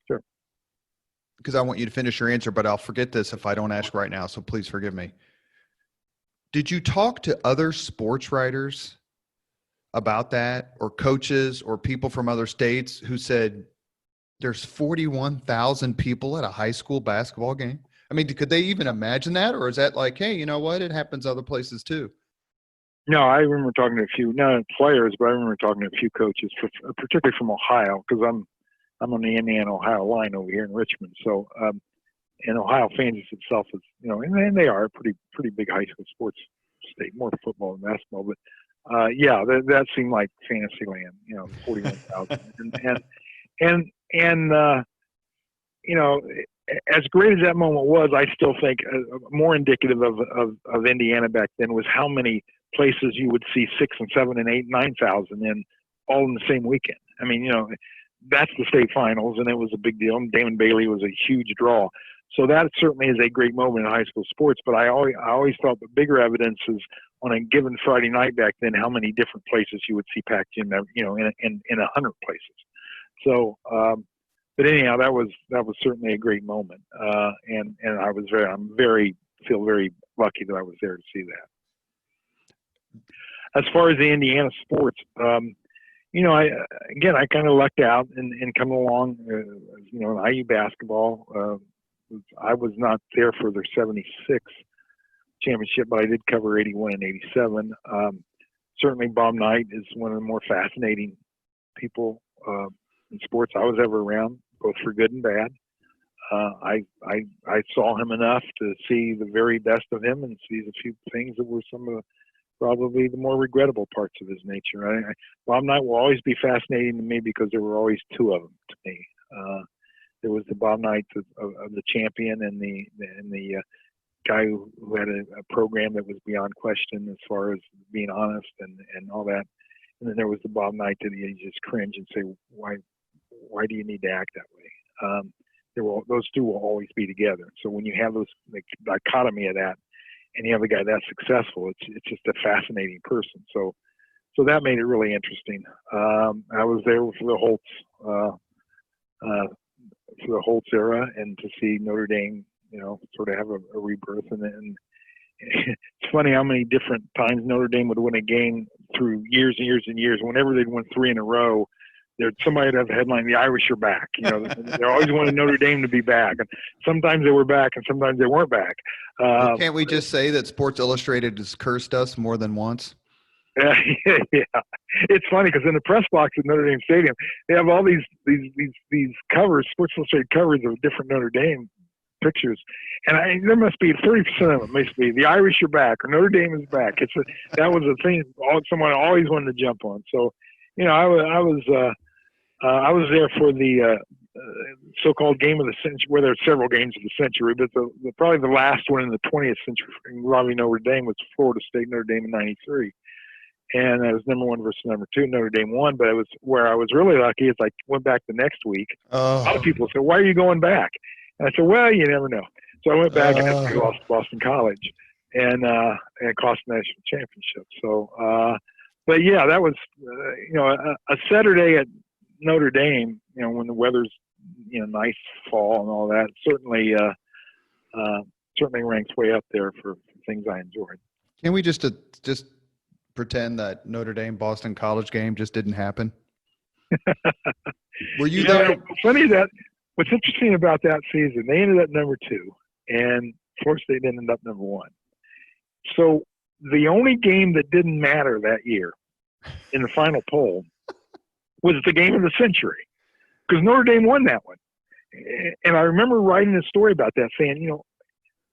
Sure. Because I want you to finish your answer, but I'll forget this if I don't ask right now, so please forgive me. Did you talk to other sports writers about that, or coaches or people from other states who said there's 41,000 people at a high school basketball game? I mean, could they even imagine that? Or is that like, hey, you know what? It happens other places too. No, I remember talking to a few, not players, but I remember talking to a few coaches, particularly from Ohio, because I'm on the Indiana-Ohio line over here in Richmond. So, and Ohio fancies itself as, and they are a pretty big high school sports state, more football than basketball. But yeah, that seemed like fantasy land, 41,000. and as great as that moment was, I still think more indicative of Indiana back then was how many places you would see 6 and 7 and 8, 9,000 in all in the same weekend. I mean, that's the state finals, and it was a big deal. Damon Bailey was a huge draw. So that certainly is a great moment in high school sports. But I always felt the bigger evidence is on a given Friday night back then, how many different places you would see packed in, in 100 places. So, but anyhow, that was certainly a great moment. And feel very lucky that I was there to see that. As far as the Indiana sports, I kind of lucked out and come along, in IU basketball. I was not there for their 76 championship, but I did cover 81 and 87. Certainly Bob Knight is one of the more fascinating people in sports I was ever around, both for good and bad. I saw him enough to see the very best of him and see a few things that were some of probably the more regrettable parts of his nature. Bob Knight will always be fascinating to me because there were always two of them to me. There was the Bob Knight of the champion and the guy who had a program that was beyond question as far as being honest and all that. And then there was the Bob Knight that you just cringe and say, why do you need to act that way? Those two will always be together. So when you have the dichotomy of that, and you have a guy that's successful, it's just a fascinating person. So so that made it really interesting. I was there for the Holtz era, and to see Notre Dame, sort of have a rebirth. And it's funny how many different times Notre Dame would win a game through years and years and years. Whenever they'd win 3 in a row, somebody would have a headline, "The Irish are back." They always wanted Notre Dame to be back. And sometimes they were back, and sometimes they weren't back. Well, can't we just say that Sports Illustrated has cursed us more than once? Yeah, it's funny because in the press box at Notre Dame Stadium, they have all these covers, Sports Illustrated covers of different Notre Dame pictures, and there must be 30% of them must be "The Irish are back" or "Notre Dame is back." That was a thing someone always wanted to jump on. So, I was there for the so-called game of the century, where there are several games of the century, but probably the last one in the 20th century involving Notre Dame was Florida State Notre Dame in '93. And that was number 1 versus number 2. Notre Dame won, but it was where I was really lucky is I went back the next week. A lot of people said, "Why are you going back?" And I said, "Well, you never know." So I went back and I lost to Boston College and cost the national championship. So, but yeah, that was, a Saturday at Notre Dame, when the weather's, nice fall and all that, certainly ranks way up there for things I enjoyed. Can we just pretend that Notre Dame Boston College game just didn't happen? Were you there? What's interesting about that season, they ended up number 2, and Florida State ended up number 1. So the only game that didn't matter that year in the final poll was the game of the century, because Notre Dame won that one. And I remember writing a story about that, saying,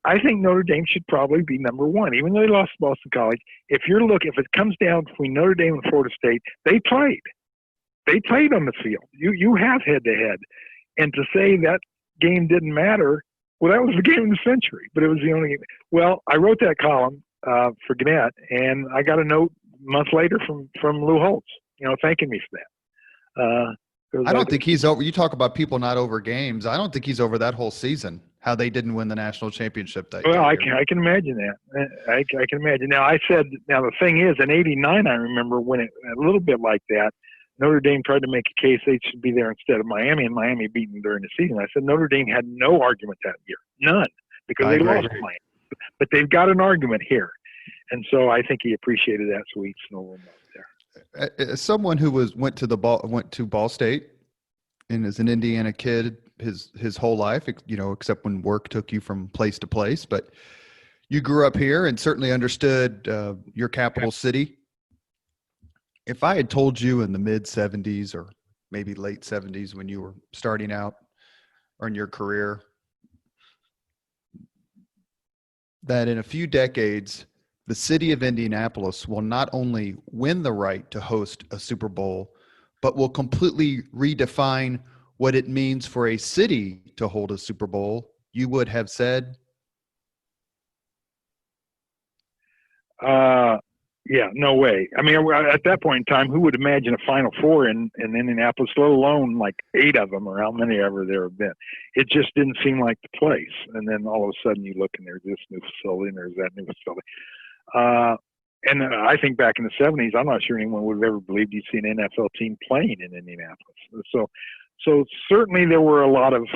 I think Notre Dame should probably be number 1, even though they lost to Boston College. If it comes down between Notre Dame and Florida State, they played. They played on the field. You have head-to-head. And to say that game didn't matter, well, that was the game of the century, but it was the only game. Well, I wrote that column for Gannett, and I got a note a month later from Lou Holtz, thanking me for that. I don't think he's over. You talk about people not over games. I don't think he's over that whole season, how they didn't win the national championship that year. Well, I can imagine that. I can imagine. Now, the thing is, in '89, I remember when it a little bit like that, Notre Dame tried to make a case they should be there instead of Miami, and Miami beat them during the season. I said Notre Dame had no argument that year, none, because they lost to Miami. But they've got an argument here, and so I think he appreciated that, so he's no remote there. As someone who went to Ball State and is an Indiana kid his whole life, except when work took you from place to place, but you grew up here and certainly understood your capital city. If I had told you in the mid 70s or maybe late 70s when you were starting out or in your career that in a few decades, the city of Indianapolis will not only win the right to host a Super Bowl, but will completely redefine what it means for a city to hold a Super Bowl, you would have said? Yeah, no way. I mean, at that point in time, who would imagine a Final Four in Indianapolis, let alone like 8 of them or how many ever there have been? It just didn't seem like the place. And then all of a sudden you look and there's this new facility and there's that new facility. And I think back in the 70s, I'm not sure anyone would have ever believed you'd see an NFL team playing in Indianapolis. So certainly there were a lot of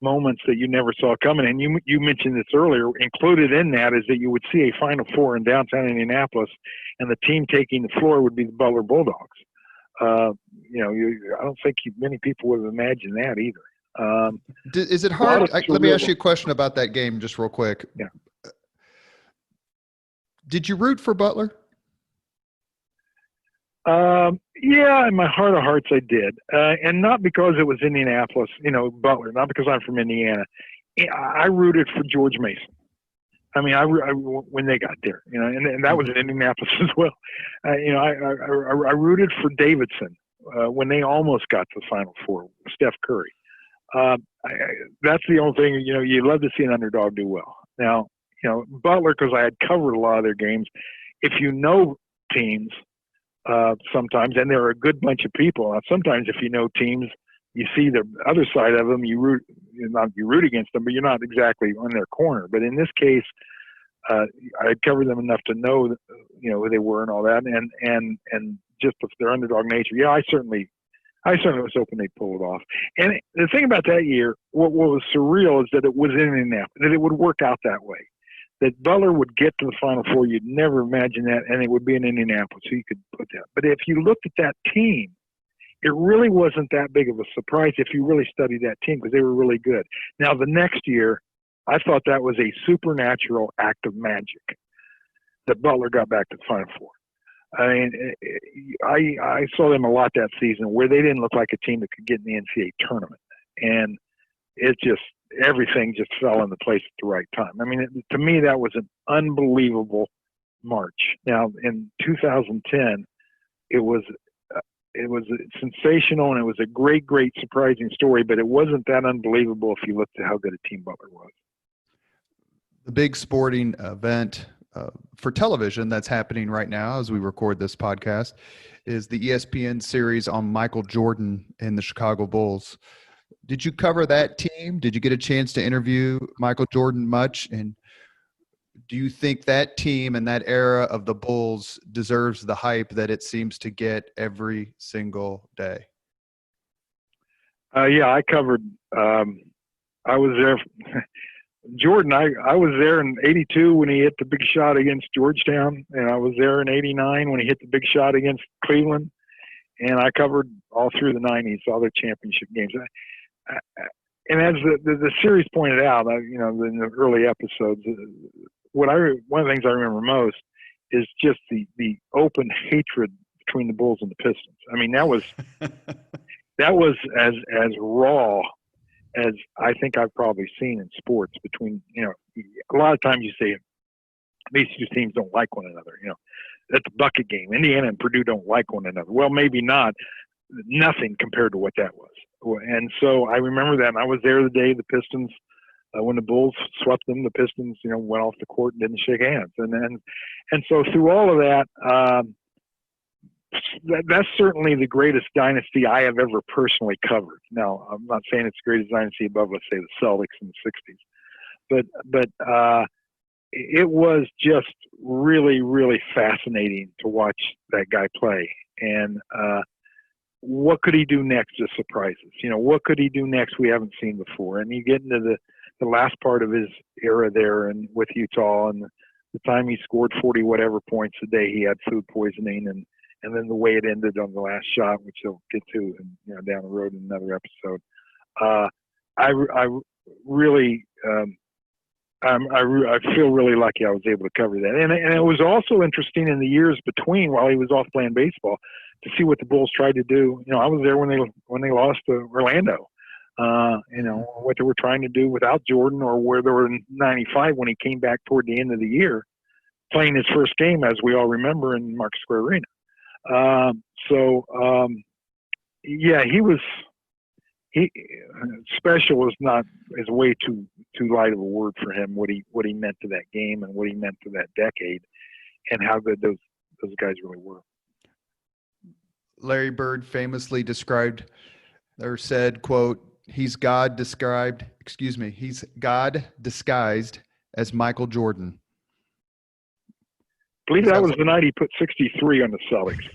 moments that you never saw coming. And you mentioned this earlier. Included in that is that you would see a Final Four in downtown Indianapolis, and the team taking the floor would be the Butler Bulldogs. I don't think many people would have imagined that either. Is it hard? Let me ask you a question about that game just real quick. Yeah. Did you root for Butler? Yeah, in my heart of hearts, I did. And not because it was Indianapolis, Butler, not because I'm from Indiana. I rooted for George Mason. I mean, I when they got there, and that was in Indianapolis as well. I rooted for Davidson when they almost got to the Final Four, Steph Curry. That's the only thing, you love to see an underdog do well. Now, Butler, because I had covered a lot of their games, if you know teams, sometimes, and there are a good bunch of people. Sometimes if you know teams, you see the other side of them, you root against them, but you're not exactly on their corner. But in this case, I had covered them enough to know who they were and all that, and just their underdog nature. Yeah, I certainly was hoping they'd pull it off. And the thing about that year, what was surreal is that it was in Indianapolis, that it would work out that way. That Butler would get to the Final Four, you'd never imagine that, and it would be in Indianapolis, so you could put that. But if you looked at that team, it really wasn't that big of a surprise if you really studied that team, because they were really good. Now, the next year, I thought that was a supernatural act of magic that Butler got back to the Final Four. I mean, I saw them a lot that season where they didn't look like a team that could get in the NCAA tournament. And it just, everything just fell into place at the right time. I mean, to me, that was an unbelievable March. Now, in 2010, it was sensational, and it was a great, great, surprising story, but it wasn't that unbelievable if you looked at how good a team Butler was. The big sporting event for television that's happening right now as we record this podcast is the ESPN series on Michael Jordan and the Chicago Bulls. Did you cover that team? Did you get a chance to interview Michael Jordan much? And do you think that team and that era of the Bulls deserves the hype that it seems to get every single day? Yeah, I covered. I was there. Jordan, I was there in '82 when he hit the big shot against Georgetown, and I was there in '89 when he hit the big shot against Cleveland, and I covered all through the '90s, all their championship games. And as the series pointed out, in the early episodes, one of the things I remember most is just the open hatred between the Bulls and the Pistons. I mean, that was as raw as I think I've probably seen in sports between, a lot of times you say these two teams don't like one another, that's a bucket game. Indiana and Purdue don't like one another. Well, maybe not, nothing compared to what that was. And so I remember that, and I was there the day the Pistons, when the Bulls swept them, the Pistons, went off the court and didn't shake hands. And so through all of that, that's certainly the greatest dynasty I have ever personally covered. Now, I'm not saying it's the greatest dynasty above, let's say, the Celtics in the 60s. But it was just really, really fascinating to watch that guy play. And what could he do next to surprise us? What could he do next we haven't seen before? And you get into the last part of his era there and with Utah, and the time he scored 40 whatever points a day, he had food poisoning, and then the way it ended on the last shot, which I'll get to down the road in another episode. I really, I feel really lucky I was able to cover that. And it was also interesting in the years between, while he was off playing baseball, to see what the Bulls tried to do. I was there when they lost to Orlando. What they were trying to do without Jordan, or where they were in '95 when he came back toward the end of the year, playing his first game, as we all remember, in Market Square Arena. Yeah, he special is way too light of a word for him. What he meant to that game and what he meant to that decade, and how good those guys really were. Larry Bird famously described or said, quote, he's God disguised as Michael Jordan. I believe that was the night he put 63 on the Celtics.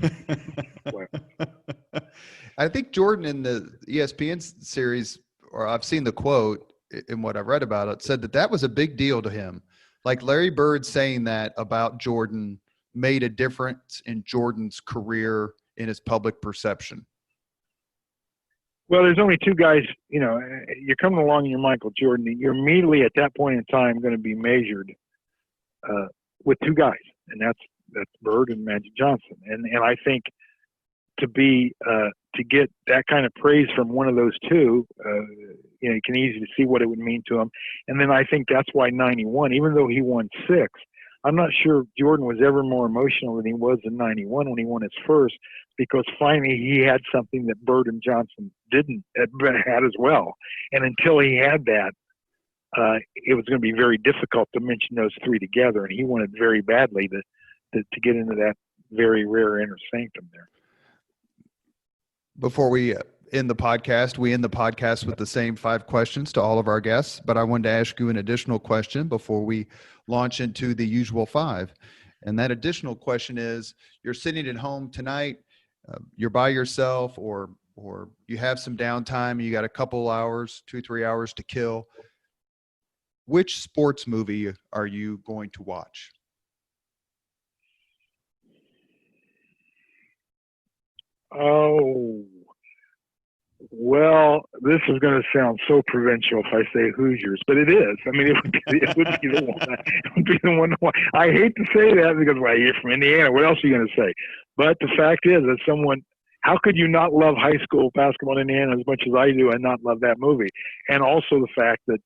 I think Jordan in the ESPN series, or I've seen the quote in what I've read about it, said that was a big deal to him. Like Larry Bird saying that about Jordan made a difference in Jordan's career, in his public perception. Well, there's only two guys, you're coming along and you're Michael Jordan. You're immediately at that point in time going to be measured with two guys, and that's Bird and Magic Johnson. And I think to get that kind of praise from one of those two, you can easily see what it would mean to him. And then I think that's why 91, even though he won 6, I'm not sure Jordan was ever more emotional than he was in 91 when he won his first, because finally he had something that Bird and Johnson had as well. And until he had that, it was going to be very difficult to mention those three together. And he wanted very badly to get into that very rare inner sanctum there. Before we end the podcast, with the same 5 questions to all of our guests, but I wanted to ask you an additional question before we launch into the usual 5. And that additional question is, you're sitting at home tonight, you're by yourself, or you have some downtime, you got a couple hours, 2-3 hours to kill. Which sports movie are you going to watch? Oh, well, this is going to sound so provincial if I say Hoosiers, but it is. I mean, it would be the one. It would be the one to watch. I hate to say that because, well, you're from Indiana. What else are you going to say? But the fact is that how could you not love high school basketball in Indiana as much as I do and not love that movie? And also the fact that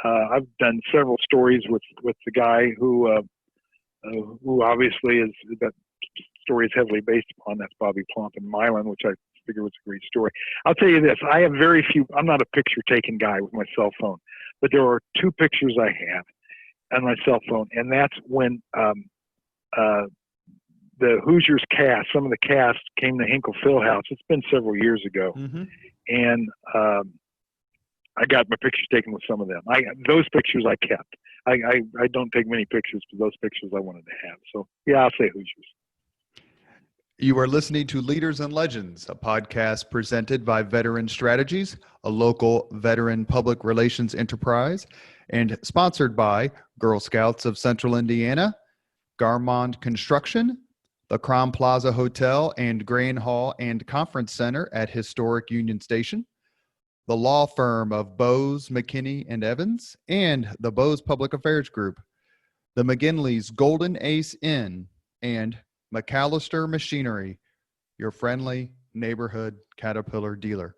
I've done several stories with the guy who obviously is that story is heavily based upon. That's Bobby Plump in Milan, which I figure was a great story. I'll tell you this: I have very few. I'm not a picture-taking guy with my cell phone, but there are 2 pictures I have on my cell phone, and that's when the Hoosiers cast, some of the cast came to Hinkle Fieldhouse. It's been several years ago, and I got my pictures taken with some of them. Those pictures I kept. I don't take many pictures, but those pictures I wanted to have. So yeah, I'll say Hoosiers. You are listening to Leaders and Legends, a podcast presented by Veteran Strategies, a local veteran public relations enterprise, and sponsored by Girl Scouts of Central Indiana, Garmong Construction, the Crowne Plaza Hotel and Grand Hall and Conference Center at historic Union Station, the law firm of Bose, McKinney, and Evans, and the Bose Public Affairs Group, the McGinley's Golden Ace Inn, and MacAllister Machinery, your friendly neighborhood Caterpillar dealer.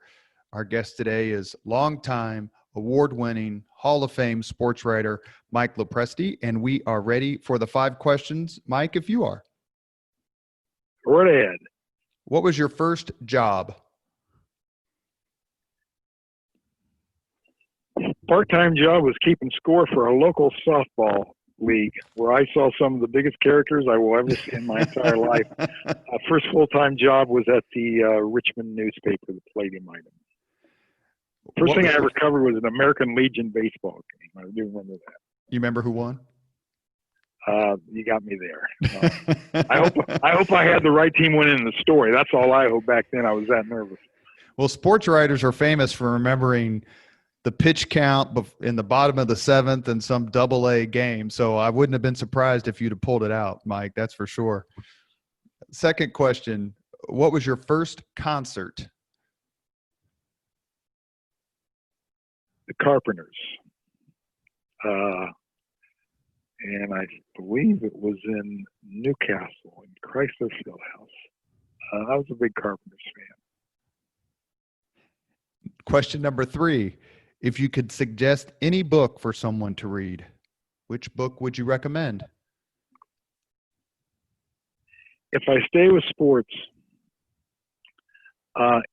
Our guest today is longtime award-winning Hall of Fame sports writer Mike Lopresti, and we are ready for the 5 questions. Mike, if you are. Right ahead. What was your first job? Part-time job was keeping score for a local softball league where I saw some of the biggest characters I will ever see in my entire life. First full-time job was at the Richmond newspaper, the Palladium item. First thing I ever covered was an American Legion baseball game. I do remember that. You remember who won? You got me there. I hope I had the right team winning the story. That's all I hope back then. I was that nervous. Well, sports writers are famous for remembering the pitch count in the bottom of the 7th in some AA game. So I wouldn't have been surprised if you'd have pulled it out, Mike. That's for sure. Second question: what was your first concert? The Carpenters. And I believe it was in Newcastle, in Chrysler Fieldhouse. I was a big Carpenters fan. Question number 3. If you could suggest any book for someone to read, which book would you recommend? If I stay with sports,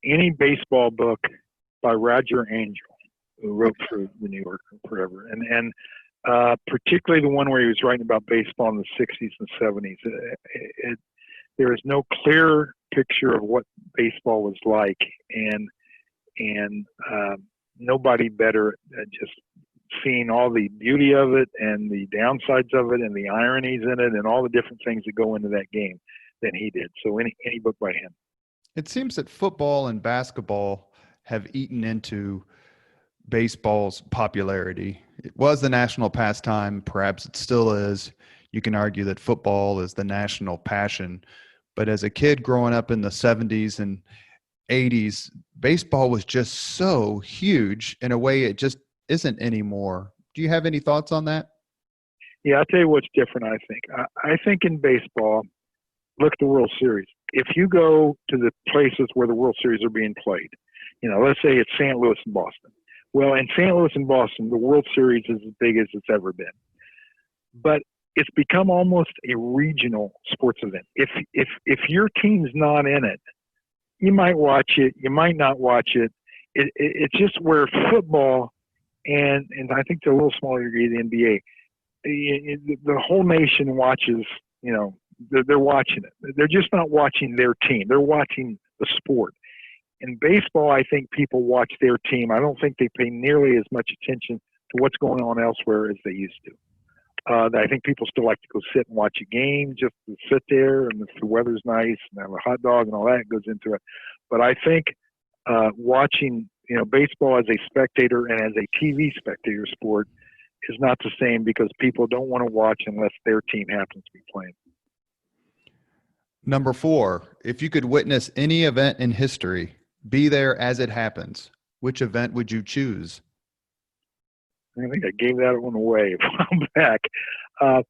any baseball book by Roger Angel, who wrote for the New Yorker forever, and particularly the one where he was writing about baseball in the 60s and 70s. There is no clear picture of what baseball was like, and nobody better at just seeing all the beauty of it and the downsides of it and the ironies in it and all the different things that go into that game than he did. So any book by him. It seems that football and basketball have eaten into baseball's popularity. It was the national pastime. Perhaps it still is. You can argue that football is the national passion. But as a kid growing up in the 70s and 80s, baseball was just so huge in a way it just isn't anymore. Do you have any thoughts on that? Yeah, I'll tell you what's different, I think. I think in baseball, look at the World Series. If you go to the places where the World Series are being played, let's say it's St. Louis and Boston. Well, in St. Louis and Boston, the World Series is as big as it's ever been. But it's become almost a regional sports event. If your team's not in it, you might watch it, you might not watch it. It's just where football and I think to a little smaller degree the NBA, the whole nation watches, they're watching it. They're just not watching their team. They're watching the sport. In baseball, I think people watch their team. I don't think they pay nearly as much attention to what's going on elsewhere as they used to. I think people still like to go sit and watch a game, just to sit there, and if the weather's nice and have a hot dog and all that goes into it. But I think watching, baseball as a spectator and as a TV spectator sport is not the same, because people don't want to watch unless their team happens to be playing. Number 4, if you could witness any event in history, be there as it happens, which event would you choose? I think I gave that one away a while back. I'm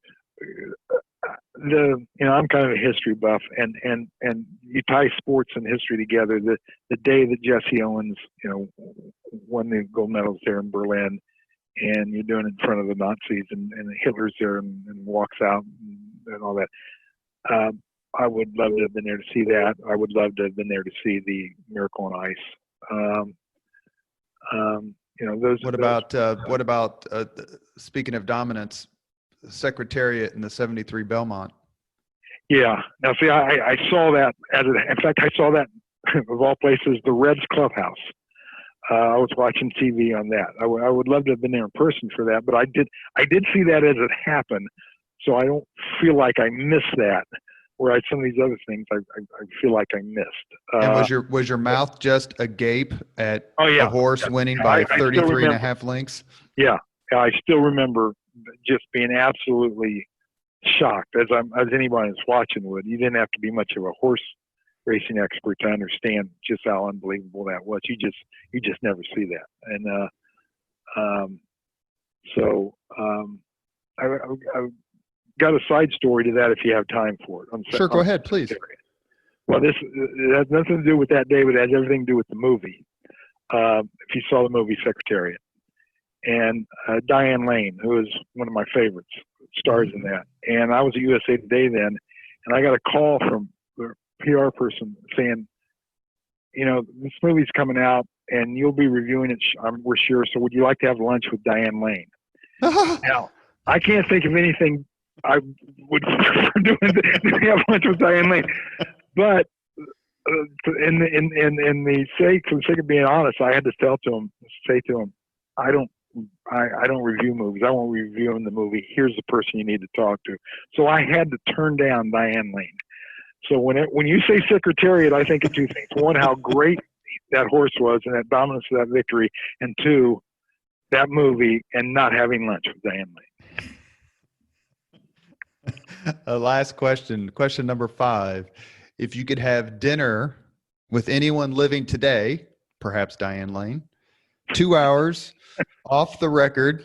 kind of a history buff, and you tie sports and history together. The day that Jesse Owens, won the gold medals there in Berlin, and you're doing it in front of the Nazis, and Hitler's there and walks out and all that. I would love to have been there to see that. I would love to have been there to see the Miracle on Ice. What about speaking of dominance, Secretariat in the 73 Belmont? Yeah. Now, see, I saw that in fact, I saw that of all places, the Reds clubhouse. I was watching TV on that. I would love to have been there in person for that, but I did see that as it happened, so I don't feel like I missed that. Whereas some of these other things, I feel like I missed. And was your mouth just agape at the horse winning by 33 and a half lengths? Yeah, I still remember just being absolutely shocked, as anybody that's watching would. You didn't have to be much of a horse racing expert to understand just how unbelievable that was. You just never see that. And I got a side story to that if you have time for it. Sure, go ahead, please. Well, it has nothing to do with that day, but it has everything to do with the movie. If you saw the movie Secretariat. And Diane Lane, who is one of my favorites, stars in that. And I was at USA Today then, and I got a call from the PR person saying, this movie's coming out, and you'll be reviewing it, we're sure, so would you like to have lunch with Diane Lane? Now, I can't think of anything I would do to have lunch with Diane Lane. But in the sake of being honest, I had to say to him, I don't review movies. I won't review the movie. Here's the person you need to talk to. So I had to turn down Diane Lane. So when you say Secretariat, I think of two things. One, how great that horse was and that dominance of that victory. And two, that movie and not having lunch with Diane Lane. Last question number 5. If you could have dinner with anyone living today, perhaps Diane Lane, 2 hours off the record,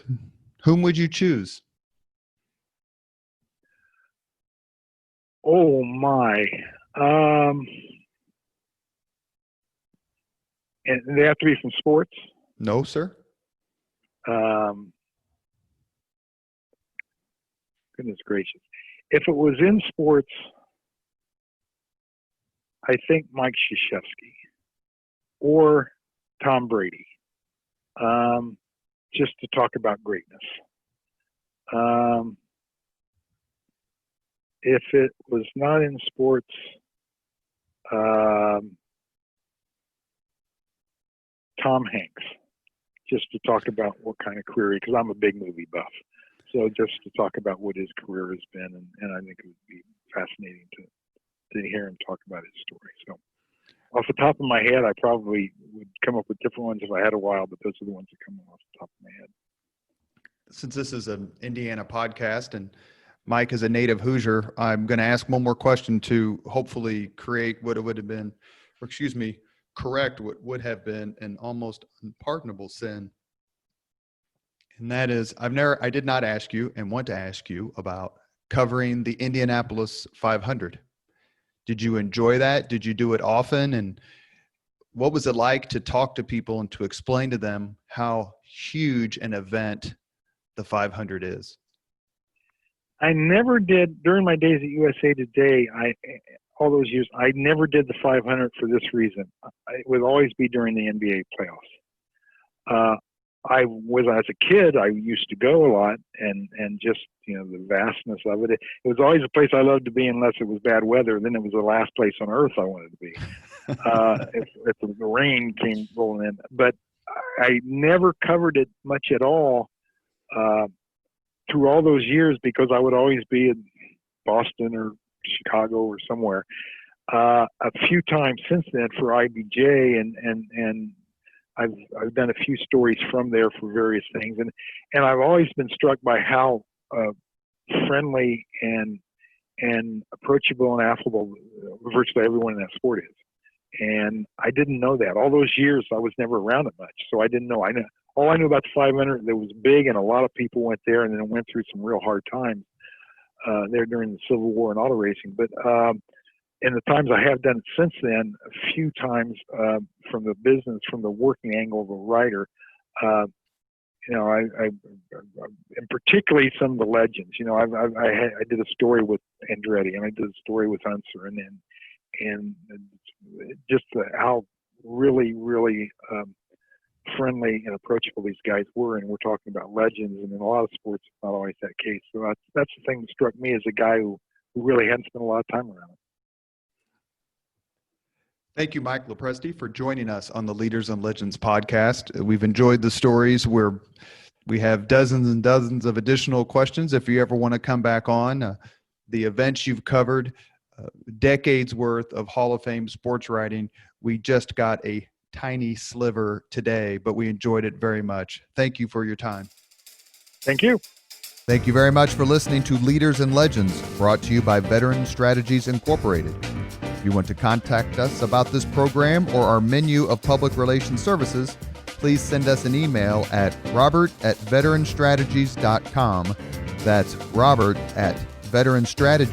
whom would you choose? Oh my. And they have to be from sports? No, sir. Goodness gracious. If it was in sports, I think Mike Krzyzewski or Tom Brady, just to talk about greatness. If it was not in sports, Tom Hanks, just to talk about what kind of career, because I'm a big movie buff. So just to talk about what his career has been, and I think it would be fascinating to hear him talk about his story. So off the top of my head, I probably would come up with different ones if I had a while, but those are the ones that come off the top of my head. Since this is an Indiana podcast and Mike is a native Hoosier, I'm going to ask one more question to hopefully create what it would have been, correct what would have been an almost unpardonable sin. And that is, I did not ask you and want to ask you about covering the Indianapolis 500. Did you enjoy that? Did you do it often? And what was it like to talk to people and to explain to them how huge an event the 500 is? I never did, during my days at USA Today, all those years, I never did the 500 for this reason. It would always be during the NBA playoffs. As a kid, I used to go a lot, and just, the vastness of it. It was always a place I loved to be unless it was bad weather. Then it was the last place on earth I wanted to be. If the rain came rolling in. But I never covered it much at all through all those years, because I would always be in Boston or Chicago or somewhere, a few times since then for IBJ, and I've done a few stories from there for various things, and I've always been struck by how friendly and approachable and affable virtually everyone in that sport is. And I didn't know that. All those years I was never around it much, so I didn't know. All I knew about the 500, that was big, and a lot of people went there, and then went through some real hard times there during the Civil War and auto racing. But in the times I have done it since then, a few times from the business, from the working angle of a writer, you know, and particularly some of the legends. You know, I did a story with Andretti, and I did a story with Unser, and just how really friendly and approachable these guys were. And we're talking about legends, and in a lot of sports, it's not always that case. So that's the thing that struck me as a guy who really hadn't spent a lot of time around it. Thank you, Mike Lopresti, for joining us on the Leaders and Legends podcast. We've enjoyed the stories. We have dozens and dozens of additional questions if you ever want to come back on. The events you've covered, decades worth of Hall of Fame sports writing. We just got a tiny sliver today, but we enjoyed it very much. Thank you for your time. Thank you. Thank you very much for listening to Leaders and Legends, brought to you by Veteran Strategies Incorporated. If you want to contact us about this program or our menu of public relations services, please send us an email at robert@veteranstrategies.com. That's Robert@veteranstrategies.com.